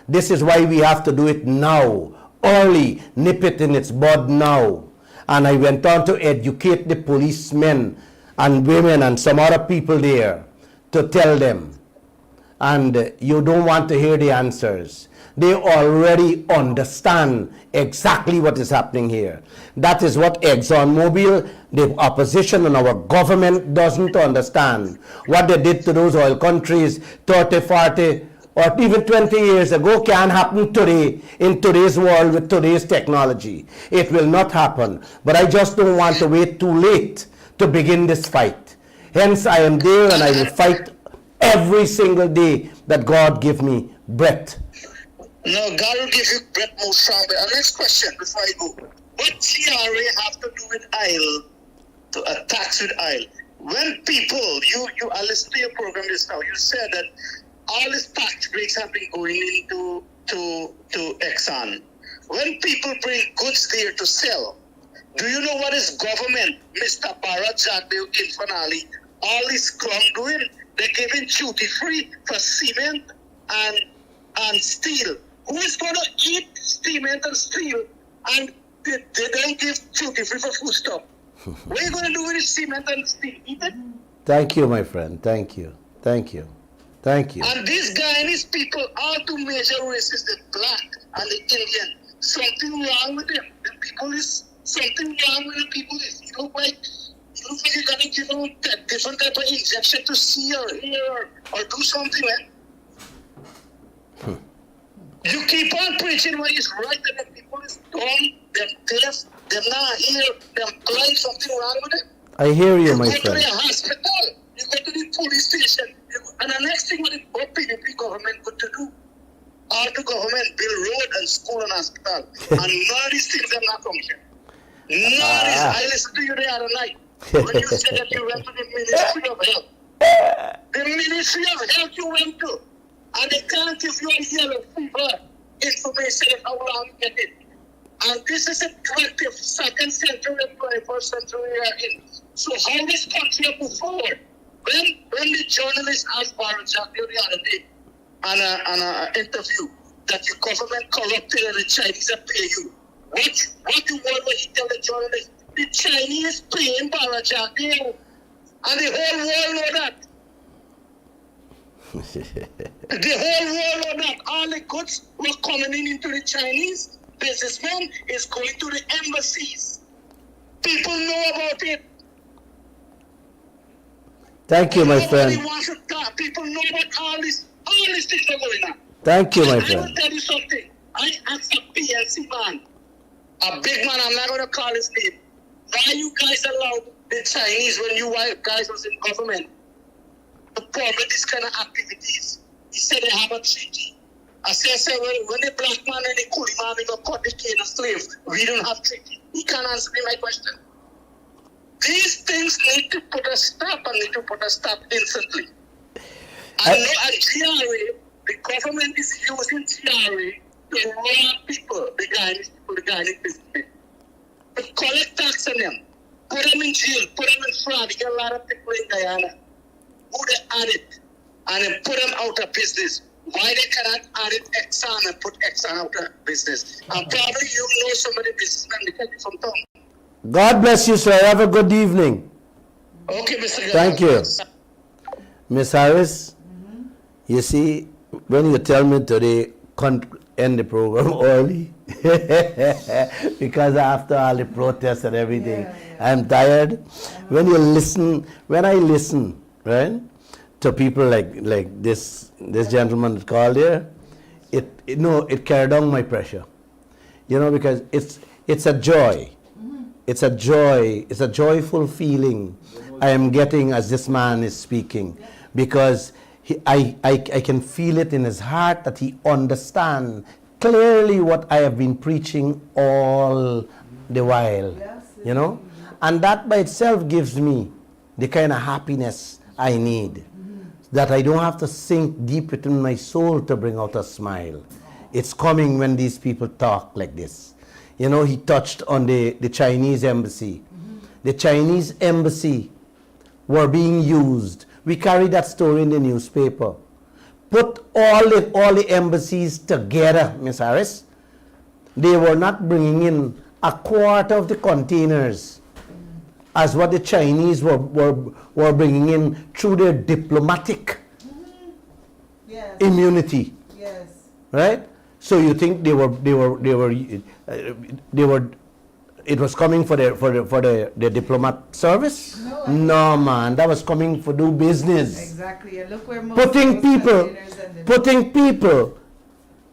This is why we have to do it now, early, nip it in its bud now. And I went on to educate the policemen and women and some other people there to tell them. And you don't want to hear the answers. They already understand exactly what is happening here. That is what ExxonMobil, the opposition and our government doesn't understand. What they did to those oil countries 30, 40, or even 20 years ago can happen today in today's world with today's technology. It will not happen. But I just don't want to wait too late to begin this fight. Hence, I am there and I will fight every single day that God give me breath. No, God will give you breath more stronger. And next question before I go. What CRA have to do with oil, to tax with oil? When people, you are listening to your program just now, you said that all these tax breaks have been going into to Exxon. When people bring goods there to sell, do you know what is government, Mr. Barra, Jagdeo, Infanali, all this crumb doing? They're giving duty free for cement and steel. Who is going to eat cement and steel and they don't give duty free for food stuff? What are you going to do with the cement and steel? Eat it? Thank you, my friend. Thank you. Thank you. Thank you. And these Guyanese people are two major races, the black and the Indian. Something wrong with them. The people is something wrong with the people is. You look like you're gonna give them a different type of injection to see or hear or do something, man. You keep on preaching what is right, and the people is dumb, they're deaf, they're not here, they're blind, something wrong with them. I hear you, my You go friend. to the hospital, you go to the police station, and the next thing what the PDP government got to do, all the government build road and school and hospital, and none of these things are not function. None of these. I listened to you the other night when you said that you went to the Ministry of Health. The Ministry of Health you went to, and they can't give you a yellow fever information of how long you get it. And this is a 22nd century and 21st century we are in. So how this country move forward? When the journalist asked Barra Jagdeo the other day on an interview that the government corrupted and the Chinese are paying you, what the word was he tell the journalist? The Chinese paying Barra Jagdeo, and the whole world know that. The whole world know that. All the goods were coming into the Chinese businessmen is going to the embassies. People know about it. Thank you, my Nobody friend. wants to talk. People know about all these things are going on. Thank you, my I will friend. tell you something. I asked a PLC man, a big man, I'm not going to call his name. Why you guys allowed the Chinese, when you guys was in government, to permit this kind of activities? He said they have a treaty. I said, well, when the black man and the coolie man got caught the cane of slave, we don't have treaty. He can't answer me my question. These things need to put a stop, and need to put a stop instantly. I know at GRA, the government is using GRA to rob people, the Guyanese businessmen. But collect tax on them, put them in jail, put them in fraud. You get a lot of people in Guyana who they add it, and then put them out of business. Why they cannot add it Exxon and put Exxon out of business? And probably you know some of the businessmen they can be from town. God bless you, sir. Have a good evening. Okay, Mr. Thank you. Miss Harris, you see, when you tell me today, end the program early, because after all the protests and everything, I'm tired. When I listen, right, to people like this gentleman called here, it carried down my pressure. You know, because it's a joy. It's a joy. It's a joyful feeling I am getting as this man is speaking, because I can feel it in his heart that he understands clearly what I have been preaching all the while. Yes, You know, and that by itself gives me the kind of happiness I need. That I don't have to sink deep within my soul to bring out a smile. It's coming when these people talk like this. You know, he touched on the Chinese embassy. The Chinese embassy were being used. We carried that story in the newspaper. Put all the embassies together, Miss Harris. They were not bringing in a quarter of the containers as what the Chinese were bringing in through their diplomatic Yes. immunity. Yes. Right? So you think it was coming for the diplomat service? No, man, that was coming for do business. Exactly. And look where most Putting of those people, containers ended. putting people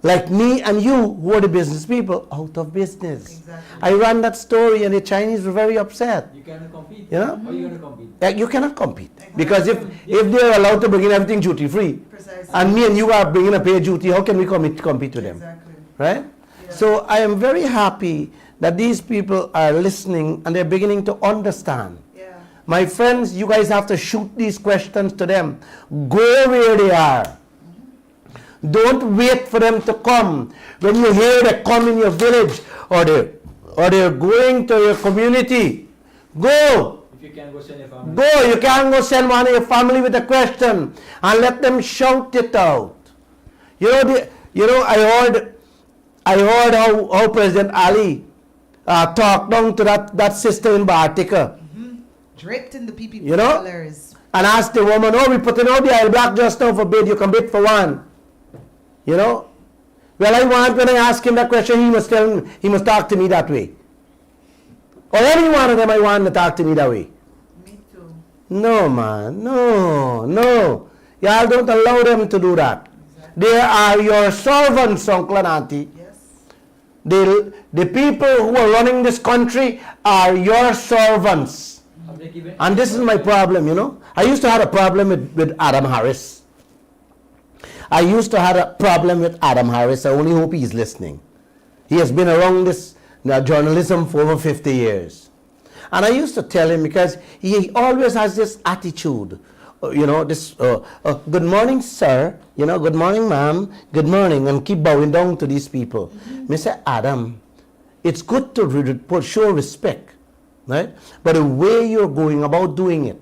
like me and you, who are the business people, out of business. Exactly. I ran that story and the Chinese were very upset. You cannot compete. You know? How are you going to compete? You cannot compete, because if they're allowed to bring in everything duty free, Precisely. and me and you are bringing a pay duty, how can we compete with them? Exactly. Right? Yeah. So I am very happy that these people are listening and they're beginning to understand. Yeah. My friends, you guys have to shoot these questions to them. Go where they are. Don't wait for them to come. When you hear they come in your village or they're going to your community, go. If you can go send your family. Go. You can't go send one of your family with a question and let them shout it out. I heard how President Ali talked down to that sister in Bartica. Draped in the PPP You know? colors. And asked the woman, oh, we putting out the Isle Black just now for bid, you can bid for one. You know? Well, when I ask him that question, he must talk to me that way. Or any one of them I want to talk to me that way. Me too. No, man, no. Y'all don't allow them to do that. They are your servants, uncle and auntie. Yes. The people who are running this country are your servants. Have they given? And this is my problem, you know. I used to have a problem with Adam Harris. I only hope he's listening. He has been around this journalism for over 50 years. And I used to tell him, because he always has this attitude, good morning, sir, good morning, ma'am, good morning, and keep bowing down to these people. Mr. Adam, it's good to show respect, right? But the way you're going about doing it,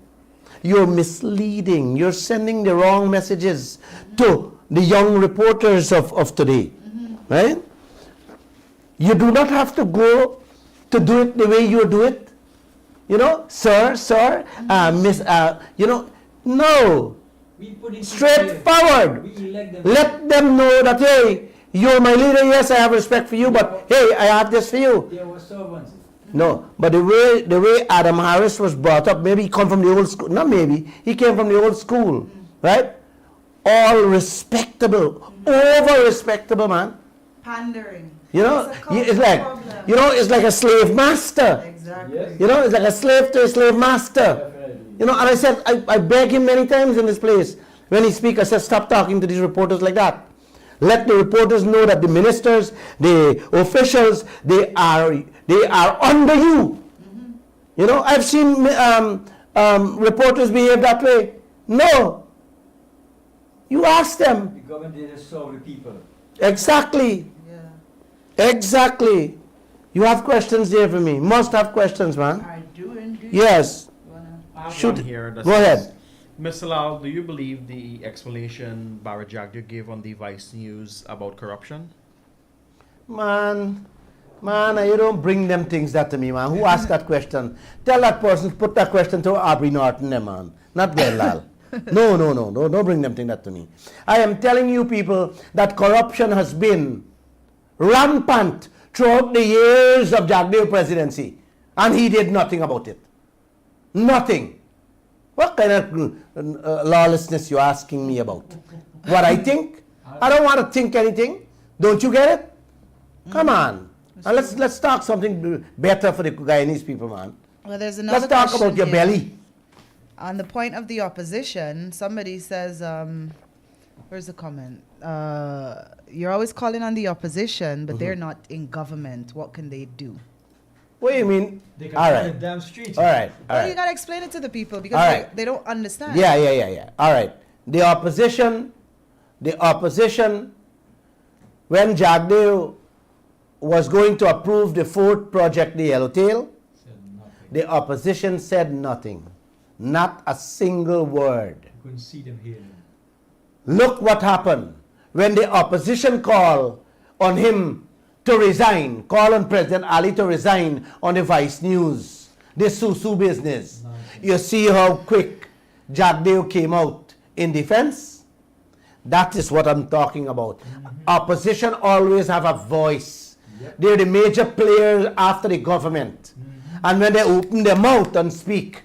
you're misleading, you're sending the wrong messages to the young reporters of today, right? You do not have to go to do it the way you do it, sir, miss, no. We put in Straightforward. We elect them. Let them know that, hey, you're my leader, yes, I have respect for you, but hey, I have this for you. They were servants. No, but the way Adam Harris was brought up, maybe he come from the old school, not maybe, he came from the old school, right? All respectable, over respectable, man. Pandering. It's like a slave master. Exactly. Yes. It's like a slave to a slave master. Definitely. And I said, I beg him many times in this place. When he speaks, I said, stop talking to these reporters like that. Let the reporters know that the ministers, the officials, they are under you. I've seen reporters behave that way. No. You ask them. The government didn't serve the people. Exactly. Yeah. Exactly. You have questions there for me. Must have questions, man. I do indeed. Yes. I have Should- one here that Go says, ahead. Mr. Lall, do you believe the explanation Barrett Jagdeo gave on the Vice News about corruption? Man, you don't bring them things that to me, man. Who asked that question? Tell that person to put that question to Aubrey Norton, there, man. Not Ben Lall. No, don't bring them things that to me. I am telling you people that corruption has been rampant throughout the years of Jagdeo presidency, and he did nothing about it. Nothing. What kind of lawlessness you asking me about? What I think? I don't want to think anything. Don't you get it? Come on. And let's talk something better for the Guyanese people, man. Well, there's another Let's talk question about your here. belly. On the point of the opposition, somebody says, where's the comment? You're always calling on the opposition, but they're not in government. What can they do? What do you mean? They can All run right. the damn streets. All right. All Well, you right. got to explain it to the people because All right. they don't understand. Yeah. All right. The opposition, when Jagdeo was going to approve the fourth project, the Yellowtail, Said nothing. the opposition said nothing. Not a single word. You couldn't see them, hear them. Look what happened when the opposition called on him to resign, call on President Ali to resign on the Vice News, this Susu business. You see how quick Jagdeo came out in defense? That is what I'm talking about. Opposition always have a voice. Yep. They're the major players after the government. And when they open their mouth and speak,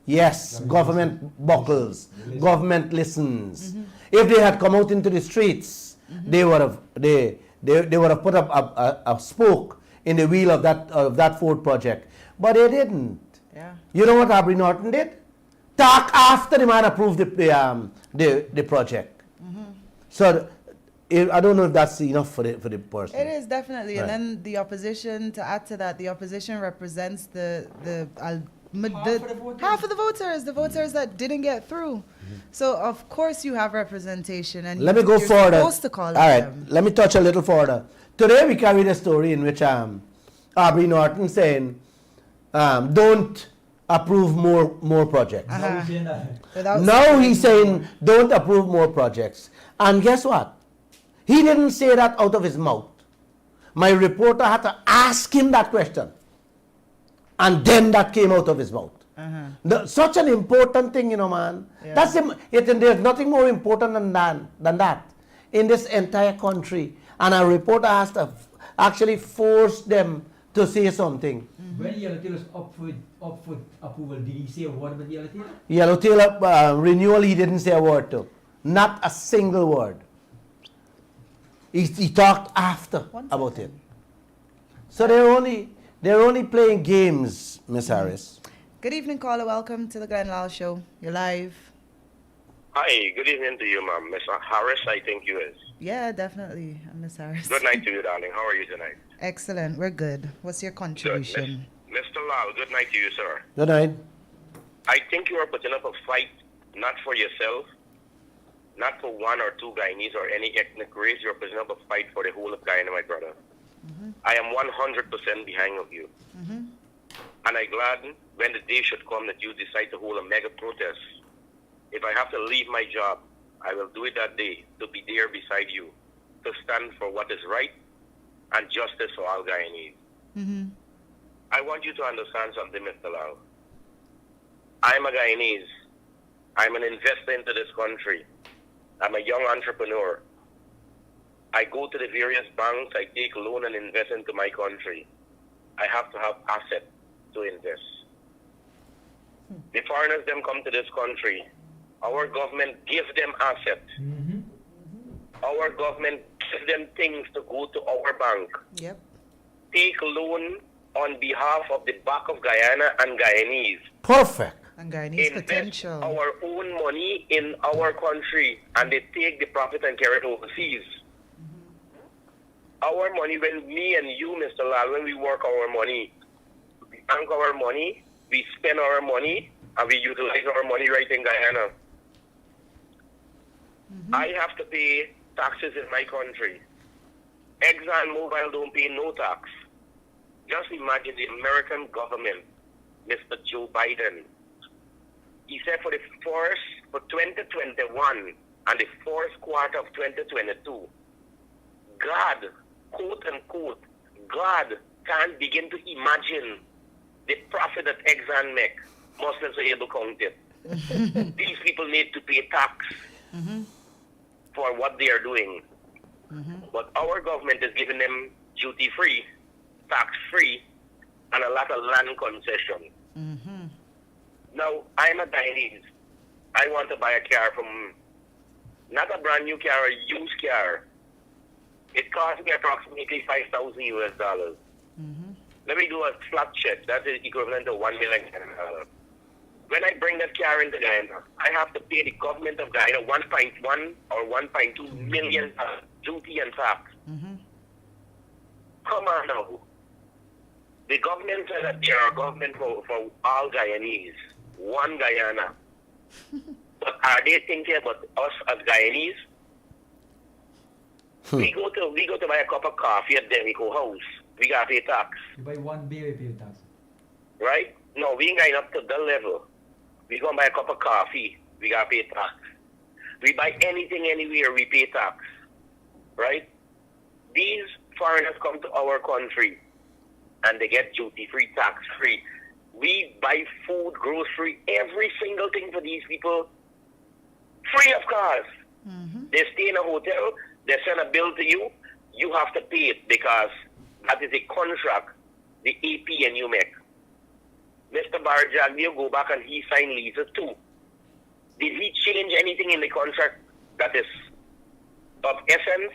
yes, government buckles, government listens. If they had come out into the streets, they would have put up a spoke in the wheel of that Ford project. But they didn't. Yeah. You know what Aubrey Norton did? Talk after the man approved the project. So I don't know if that's enough for the person. It is definitely, Right. and then the opposition. To add to that, the opposition represents the half of the voters that didn't get through. So of course you have representation, and Let me go you're further. supposed to call All on right, them. let me touch a little further. Today we carried a story in which Aubrey Norton saying, don't approve more projects. Now we saying that. Without Now he's saying- saying, don't approve more projects. And guess what? He didn't say that out of his mouth. My reporter had to ask him that question. And then that came out of his mouth. Such an important thing, you know, man. Yeah. There's nothing more important than that in this entire country. And a reporter has to actually force them to say something. When Yellowtail was up for approval, did he say a word about Yellowtail? Yellowtail renewal, he didn't say a word to. Not a single word. He talked after One about it. second. So they're only playing games, Miss Harris. Good evening, caller. Welcome to the Glenn Lall Show. You're live. Hi, good evening to you, ma'am. Miss Harris, I think you is. Yeah, definitely. I'm Miss Harris. Good night to you, darling. How are you tonight? Excellent. We're good. What's your Good. contribution? Mr. Lall, good night to you, sir. Good night. I think you are putting up a fight not for yourself, not for one or two Guyanese or any ethnic race. You're putting up a fight for the whole of Guyana, my brother. I am 100% behind of you. And I'm glad when the day should come that you decide to hold a mega protest. If I have to leave my job, I will do it that day to be there beside you, to stand for what is right and justice for all Guyanese. I want you to understand something, Mr. Lall. I'm a Guyanese. I'm an investor into this country. I'm a young entrepreneur. I go to the various banks, I take loan and invest into my country. I have to have assets to invest. The foreigners them come to this country. Our government gives them assets. Our government gives them things to go to our bank. Yep. Take loan on behalf of the back of Guyana and Guyanese. Perfect. And Guyanese Invest potential. our own money in our country, and they take the profit and carry it overseas. Our money, when me and you, Mr. Lall, when we work our money, we bank our money, we spend our money, and we utilize our money right in Guyana. I have to pay taxes in my country. ExxonMobil don't pay no tax. Just imagine the American government, Mr. Joe Biden. He said for 2021 and the first quarter of 2022, God, quote unquote, God can't begin to imagine the profit that Exxon make. Muslims are able to count it. These people need to pay tax for what they are doing. But our government is giving them duty-free, tax-free, and a lot of land concession. Now, I'm a Guyanese. I want to buy a car from, not a brand new car, a used car. It cost me approximately $5,000 US. let me do a flat check. That is equivalent to $1 million. When I bring that car into Guyana, I have to pay the government of Guyana 1.1 or 1.2 million duty and tax. Mm-hmm. Come on now. The government said that they are a government for all Guyanese, one Guyana. But are they thinking about us as Guyanese? We go to buy a cup of coffee at Demico House. We got to pay tax. You buy one beer, you pay tax. Right? No, we ain't going up to that level. We go and buy a cup of coffee, we got to pay tax. We buy anything anywhere, we pay tax. Right? These foreigners come to our country and they get duty-free, tax-free. We buy food, grocery, every single thing for these people free of cost. Mm-hmm. They stay in a hotel, they send a bill to you, you have to pay it because that is a contract the AP and you make. Mr. Jagdeo go back and he signed leases too. Did he change anything in the contract that is of essence?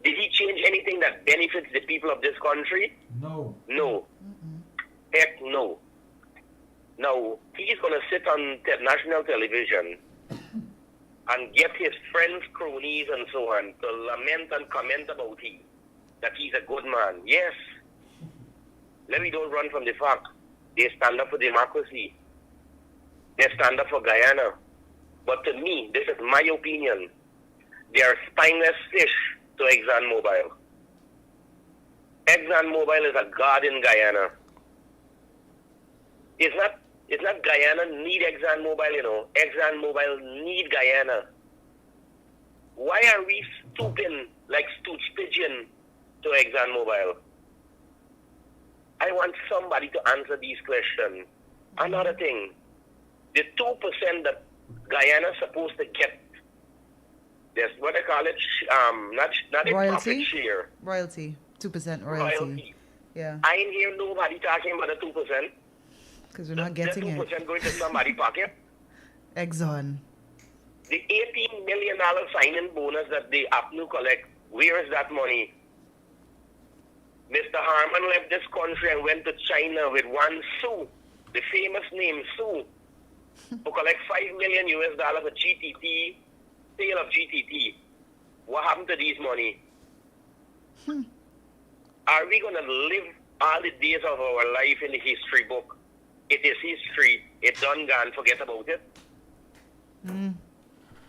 Did he change anything that benefits the people of this country? No. No. Heck no. Now, he's going to sit on national television and get his friends, cronies, and so on to lament and comment about him, that he's a good man. Yes. Let me don't run from the fact. They stand up for democracy. They stand up for Guyana. But to me, this is my opinion, they are spineless fish to ExxonMobil. ExxonMobil is a god in Guyana. It's not Guyana need ExxonMobil, you know. ExxonMobil need Guyana. Why are we stooping like Stooge Pigeon to ExxonMobil? I want somebody to answer these questions. Another thing, the 2% that Guyana is supposed to get, there's what they call it, not a profit share. Royalty. 2% royalty. Yeah. I ain't hear nobody talking about the 2%. Because we're not getting it. The 2% going to somebody's pocket. Exxon. The $18 million signing bonus that they APNU collect, where is that money? Mr. Harman left this country and went to China with one Sue, the famous name Sue, who collect $5 million for GTT, sale of GTT. What happened to these money? Are we going to live all the days of our life in the history book? It is history. It's done, gone. Forget about it.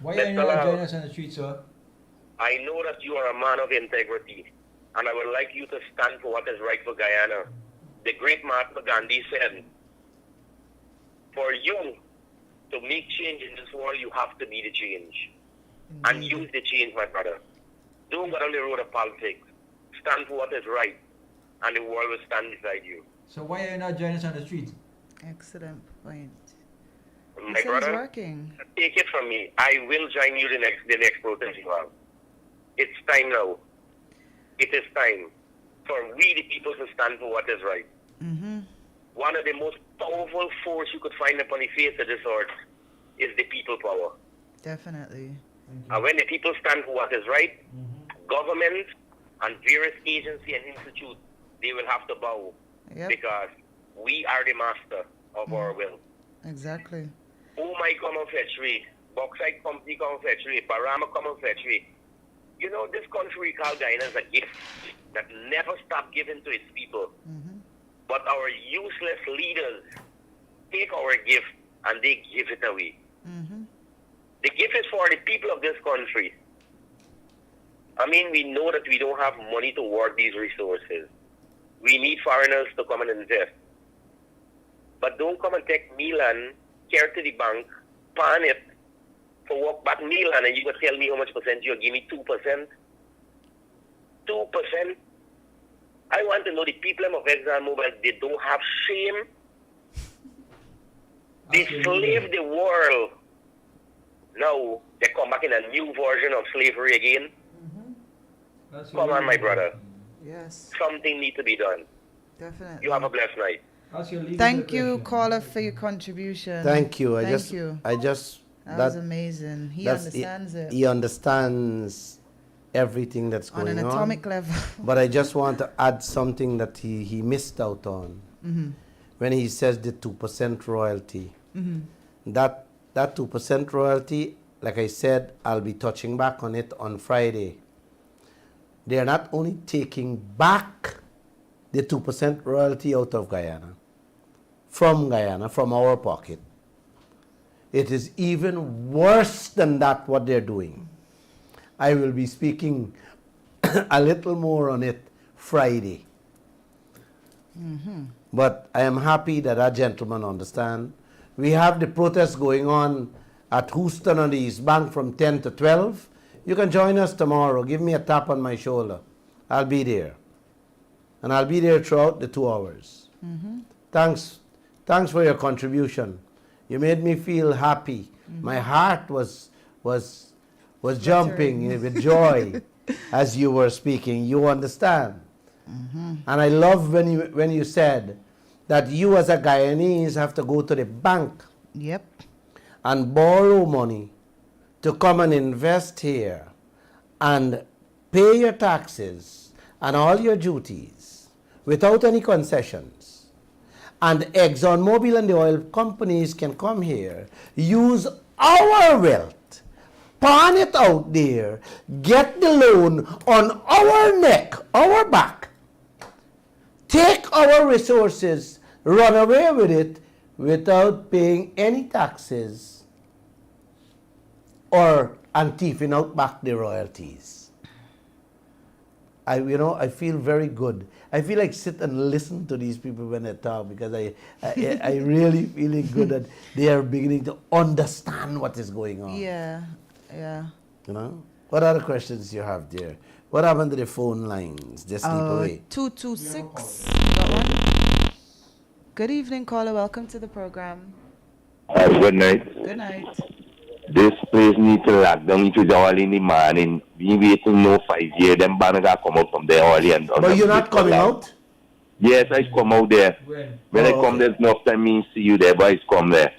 Why are you not joining us on the street, sir? I know that you are a man of integrity, and I would like you to stand for what is right for Guyana. The great Mahatma Gandhi said, for you to make change in this world, you have to be the change. And use the change, my brother. Don't go down the road of politics. Stand for what is right, and the world will stand beside you. So why are you not joining us on the street? Excellent point. My brother, working. Take it from me. I will join you the next protest you have. It's time now. It is time for we the people to stand for what is right. Mm-hmm. One of the most powerful force you could find upon the face of this earth is the people power. Definitely. And when the people stand for what is right, government and various agencies and institutes, they will have to bow. Yep. Because we are the master of our will. Exactly. Who might come and fetch me? Bauxite company come and fetch me. Barama come and fetch me. You know, this country we call Guyana is a gift that never stop giving to its people. But our useless leaders take our gift and they give it away. The gift is for the people of this country. I mean, we know that we don't have money to work these resources. We need foreigners to come and invest. But don't come and take Milan, carry to the bank, pan it, for walk back Milan, and you can tell me how much percent you'll give me 2%. 2%. I want to know the people of ExxonMobil, they don't have shame. They slave the world. Now, they come back in a new version of slavery again. Come on, my brother. Yes. Something needs to be done. Definitely. You have a blessed night. Thank you, caller, for your contribution. Thank you. Thank you. I just That was amazing. He understands it. He understands everything that's On going an on. atomic level. But I just want to add something that he missed out on when he says the 2% royalty. That 2% royalty, like I said, I'll be touching back on it on Friday. They are not only taking back the 2% royalty out of Guyana, from our pocket. It is even worse than that what they're doing. I will be speaking a little more on it Friday. But I am happy that our gentleman understand. We have the protest going on at Houston on the East Bank from 10 to 12. You can join us tomorrow. Give me a tap on my shoulder. I'll be there. And I'll be there throughout the 2 hours. Thanks for your contribution. You made me feel happy. My heart was jumping with joy as you were speaking. You understand? And I love when you said that you as a Guyanese have to go to the bank Yep. and borrow money to come and invest here and pay your taxes and all your duties without any concessions. And ExxonMobil and the oil companies can come here, use our wealth, pawn it out there, get the loan on our neck, our back, take our resources, run away with it without paying any taxes and thieving out back the royalties. I feel very good. I feel like sit and listen to these people when they talk because I really feeling good that they are beginning to understand what is going on. Yeah. You know? What other questions you have there? What happened to the phone lines? Just sleep away. 226. Got one? Good evening, caller. Welcome to the program. Good night. Good night. This place needs to lock down. It was all in the morning. We waiting no 5 years. Them banners got come out from there early and. But you're not coming out? Yes, I come out there. When I come, okay. there's enough time me see you there, but I come there.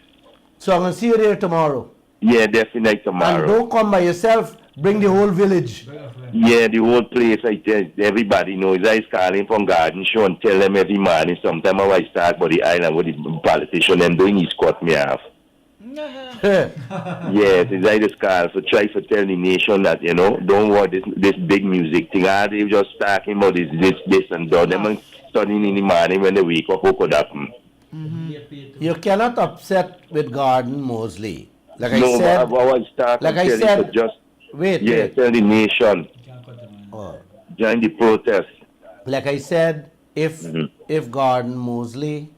So I'm gonna see you there tomorrow. Yeah, definitely tomorrow. And don't come by yourself. Bring the whole village. Yeah, the whole place. I tell everybody knows. I calling from garden show and tell them every morning. Sometimes I start by the island with the politician them doing his cut me off. Yes, it's I just call for try to tell the nation that don't worry this big music thing. They just talking about this and that. Them studying in the morning when they wake up. What could happen? You cannot upset with Garden Mosley. Like I No, said. but I was starting Like I to said. just Wait. tell the nation Oh. join the protest. Like I said, if Garden Mosley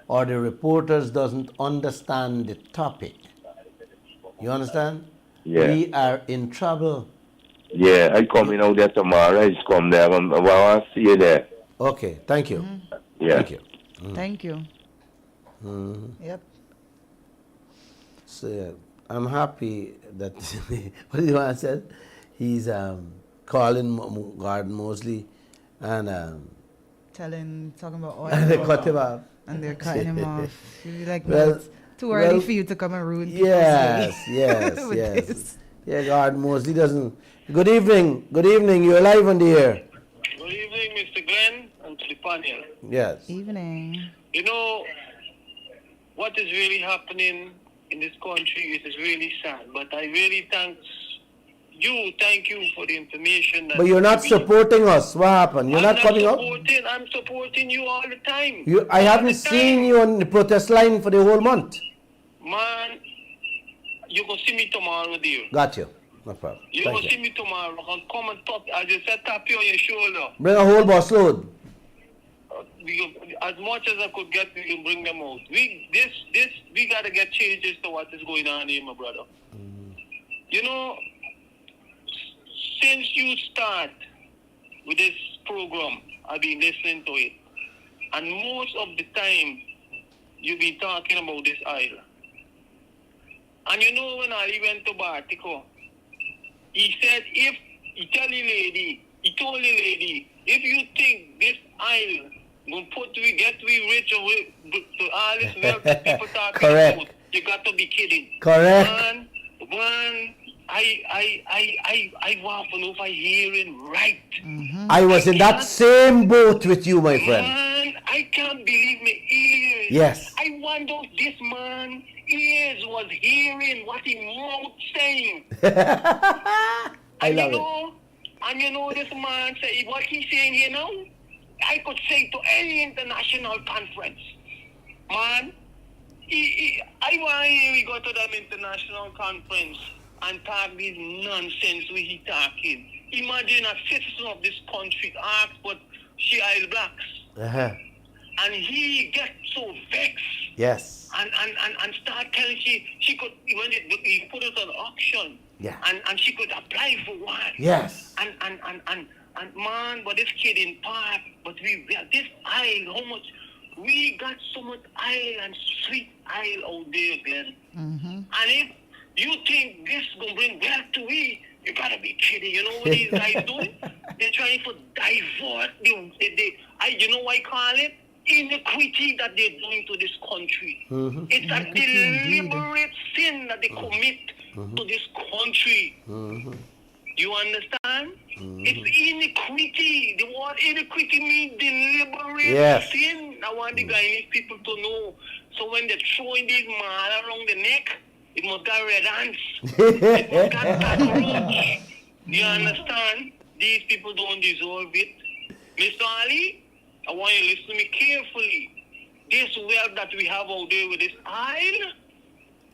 or the reporters doesn't understand the topic, you understand? Yeah. We are in trouble. Yeah, I coming out there tomorrow. I just come there and I want to see you there. Okay, thank you. Yeah. Thank you. Thank you. Yep. So yeah, I'm happy that what did you want to say? He's calling Garden Mosley and Talking about oil. and they cut him off. And they're cutting him off. You'd be like, Well- no, it's too early well, for you to come and ruin people's Yes, day yes, with yes. this. Yeah, Garden Mosley doesn't. Good evening. Good evening. You're live on the air. Good evening, Mr. Glenn, and to the panel. Yes. Evening. You know, what is really happening in this country is really sad, but I really thank you for the information. That But you're not supporting us. What happened? You're not coming out? I'm supporting you all the time. I haven't seen you on the protest line for the whole month. Man, you can see me tomorrow, dear. Got you. No problem. You Thank can see me tomorrow. I can come and talk. I just said tap you on your shoulder. Bring a whole bus load. As much as I could get, we can bring them out. We gotta get changes to what is going on here, my brother. You know, since you start with this program, I've been listening to it, and most of the time, you've been talking about this island. And you know, when I went to Bartico, he said, he told the lady, if you think this island will get we rich or to all this wealth that people talking Correct. about, you got to be kidding. Correct. Man, I want to know if I hearing right. I was in that same boat with you, my friend. Man, I can't believe my ears. Yes. I wonder if this man ears was hearing what he mouth saying. I love it. And you know this man say what he's saying here now, I could say to any international conference. Man, I want we go to that international conference and talk this nonsense where he talking. Imagine a citizen of this country ask but she is blacks. Uh-huh. And he gets so vexed. Yes. And start telling she could when he put it on auction. Yeah. And she could apply for one. Yes. And man, but this kid in park, but we have this aisle, how much we got so much aisle and sweet aisle out there, Glenn. And if you think this gonna bring wealth to we, you gotta be kidding. You know what these guys doing? They're trying to divert you know what I call it? Inequity that they're doing to this country. It's a deliberate sin that they commit to this country. You understand? It's inequity. The word inequity means deliberate sin. I want the Guyanese people to know. So when they're throwing these mal around the neck, it must got red ants. It must got cockroach. You understand? These people don't deserve it. Mr. Ali, I want you to listen to me carefully. This wealth that we have out there with this aisle,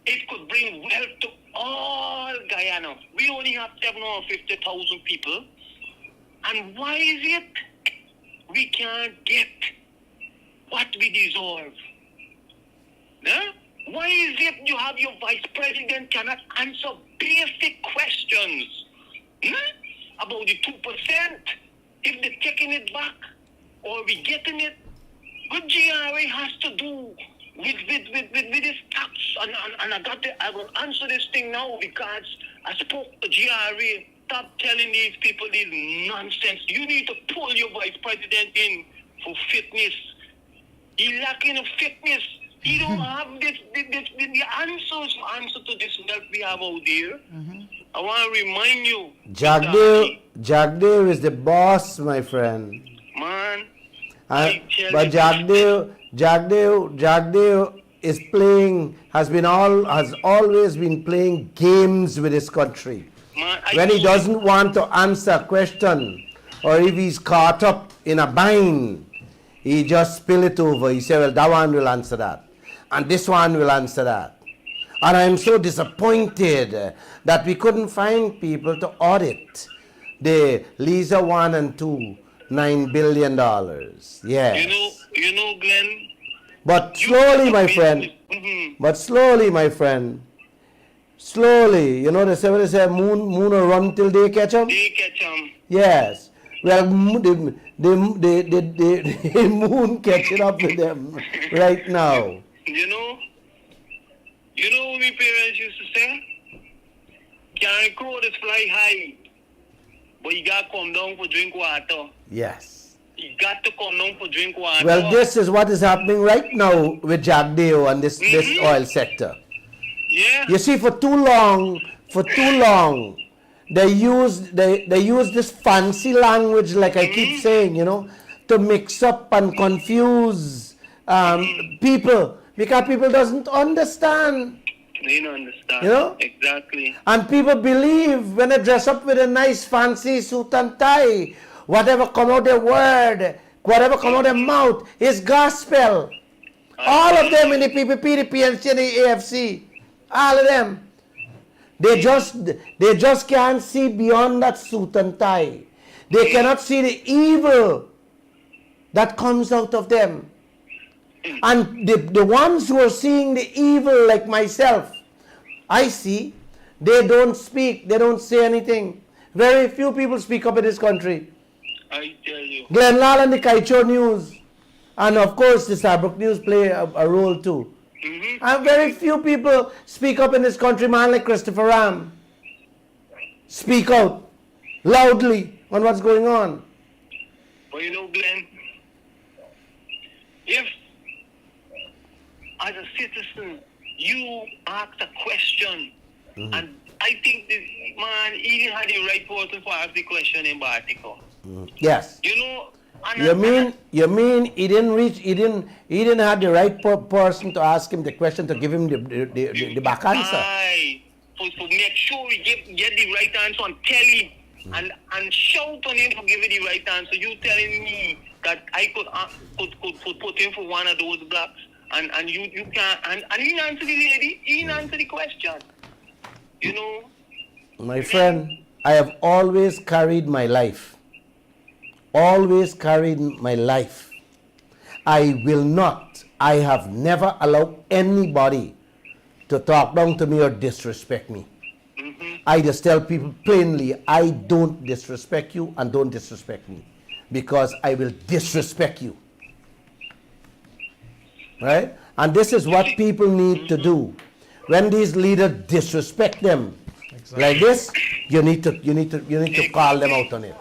it could bring wealth to all Guyana. We only have 750,000 people. And why is it we can't get what we deserve? Huh? Why is it you have your vice president cannot answer basic questions about the 2%? If they're taking it back or we getting it, what GRA has to do with this tax? And I will answer this thing now because I spoke to GRA. Stop telling these people this nonsense. You need to pull your vice president in for fitness. He's lacking of fitness. He don't have the answer to this wealth we have out there. I want to remind you. Jagdeo is the boss, my friend. Man, but Jagdeo is playing, has always been playing games with his country. Man, when he doesn't want to answer a question, or if he's caught up in a bind, he just spill it over. He say, well, that one will answer that. And this one will answer that. And I'm so disappointed that we couldn't find people to audit the Lisa 1 and 2, $9 billion. Yes. You know, Glenn. But slowly, my friend. Slowly, you know, they say moon will run till they catch them. They catch them. Yes. Well, the moon catching up with them right now. You know what my parents used to say? Can't crow this fly high, but you got to come down for drink water. Yes. You got to come down for drink water. Well, this is what is happening right now with Jagdeo and this oil sector. Yeah. You see, for too long, they use this fancy language, like I keep saying, you know, to mix up and confuse people, because people doesn't understand. They don't understand. You know? Exactly. And people believe when they dress up with a nice fancy suit and tie, whatever come out their word, whatever come out their mouth is gospel. All of them in the PPP, the PNC, and the AFC, all of them. They just can't see beyond that suit and tie. They cannot see the evil that comes out of them. And the ones who are seeing the evil, like myself, I see, they don't speak, they don't say anything. Very few people speak up in this country. I tell you. Lall and the Kaieteur News, and of course the Saarbrück News play a role too. And very few people speak up in this country, man like Christopher Ram. Speak out loudly on what's going on. But you know, Glenn, if as a citizen you ask a question And I think this man, he didn't have the right person for ask the question in Bartico. Yes. You know, and You mean he didn't have the right person to ask him the question to give him the back answer. Aye. For make sure we get the right answer and tell him and shout on him for giving the right answer. You telling me that I could put him for one of those blocks and you can't and he didn't answer the lady, he didn't answer the question. You know? My friend, I have always carried my life. Always carried my life. I have never allowed anybody to talk down to me or disrespect me. I just tell people plainly, I don't disrespect you and don't disrespect me, because I will disrespect you. Right? And this is what people need to do. When these leaders disrespect them like this, you need to call them out on it.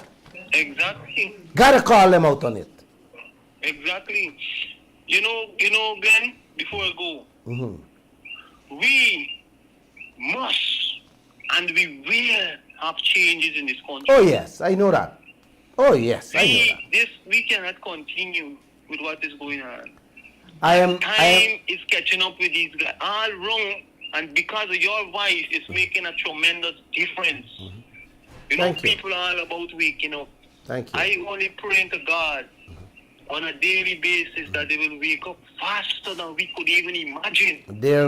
Exactly. Gotta call them out on it. Exactly. You know, Glenn, before I go, we must and we will have changes in this country. Oh yes, I know that. Oh yes, I know that. We cannot continue with what is going on. Time is catching up with these guys all wrong, and because of your voice, it's making a tremendous difference. You know, Thank you. people are all about waking up. Thank you. I only pray to God on a daily basis that they will wake up faster than we could even imagine. They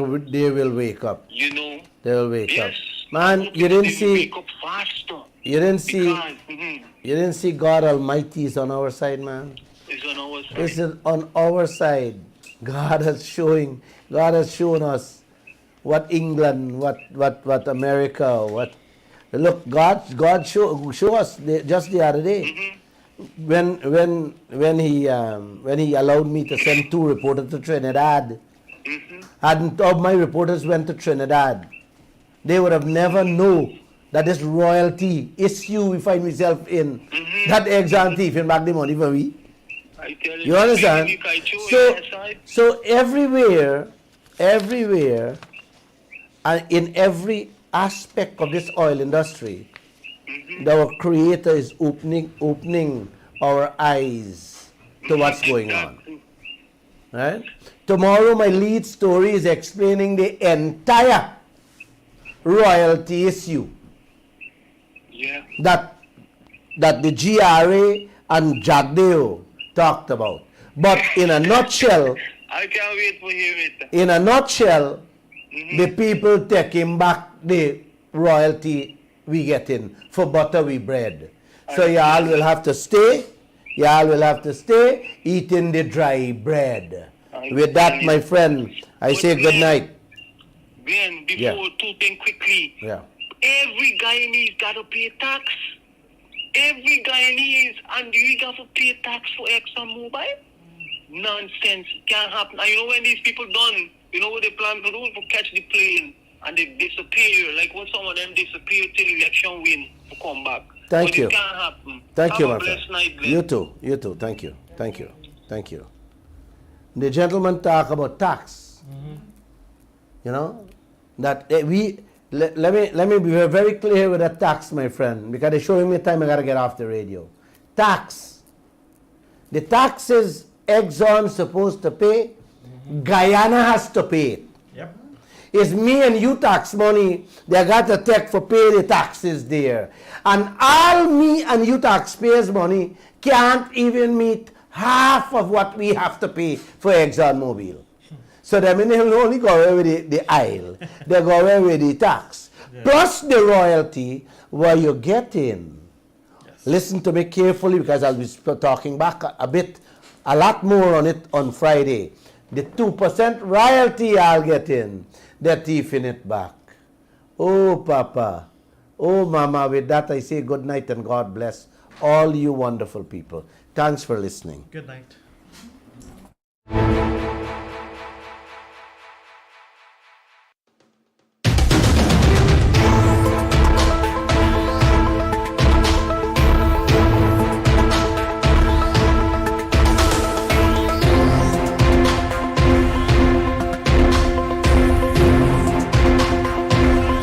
will wake up. You know? They will wake up. Yes. Man, you didn't see. Wake up faster. You didn't see. Because, You didn't see God Almighty is on our side, man. it's on our side. It's on our side. God has shown us what England, what America, what. Look, God show us just the other day. When he allowed me to send 2 reporters to Trinidad. Hadn't all my reporters went to Trinidad, they would have never known that this royalty issue we find myself in, that exam thief in back the money for we. I tell You understand? So everywhere, and in every aspect of this oil industry, our Creator is opening our eyes to what's going on. Right? Tomorrow, my lead story is explaining the entire royalty issue. Yeah. That the GRA and Jagdeo talked about. But in a nutshell, I can't wait for hear it. in a nutshell, the people taking back the royalty we getting for butter we bread. So y'all will have to stay. Y'all will have to stay eating the dry bread. With that, my friend, I say good night. Ben, before 2 things quickly. Yeah. Every Guyanese got to pay tax. Every Guyanese, and you got to pay tax for ExxonMobil? Nonsense. Can't happen. And you know when these people done, you know what they plan to do? To catch the plane and they disappear. Like when some of them disappear till election win to come back. Thank but you. It can't happen. Thank you, Have my a blessed friend. night, Glenn. You too. You too. Thank you. Thank you. Thank you. The gentleman talk about tax. You know, that let me be very clear with that tax, my friend, because they're showing me time I gotta get off the radio. Tax. The taxes Exxon's supposed to pay, Guyana has to pay it. Yep. It's me and you tax money they got to take for pay the taxes there. And all me and you taxpayers' money can't even meet half of what we have to pay for ExxonMobil. So they will only go away with the aisle. They go away with the tax. Yeah. Plus the royalty where you're getting. Yes. Listen to me carefully because I'll be talking back a lot more on it on Friday. The 2% royalty I'll get in, they're thieving it back. Oh, Papa. Oh, Mama. With that, I say good night and God bless all you wonderful people. Thanks for listening. Good night.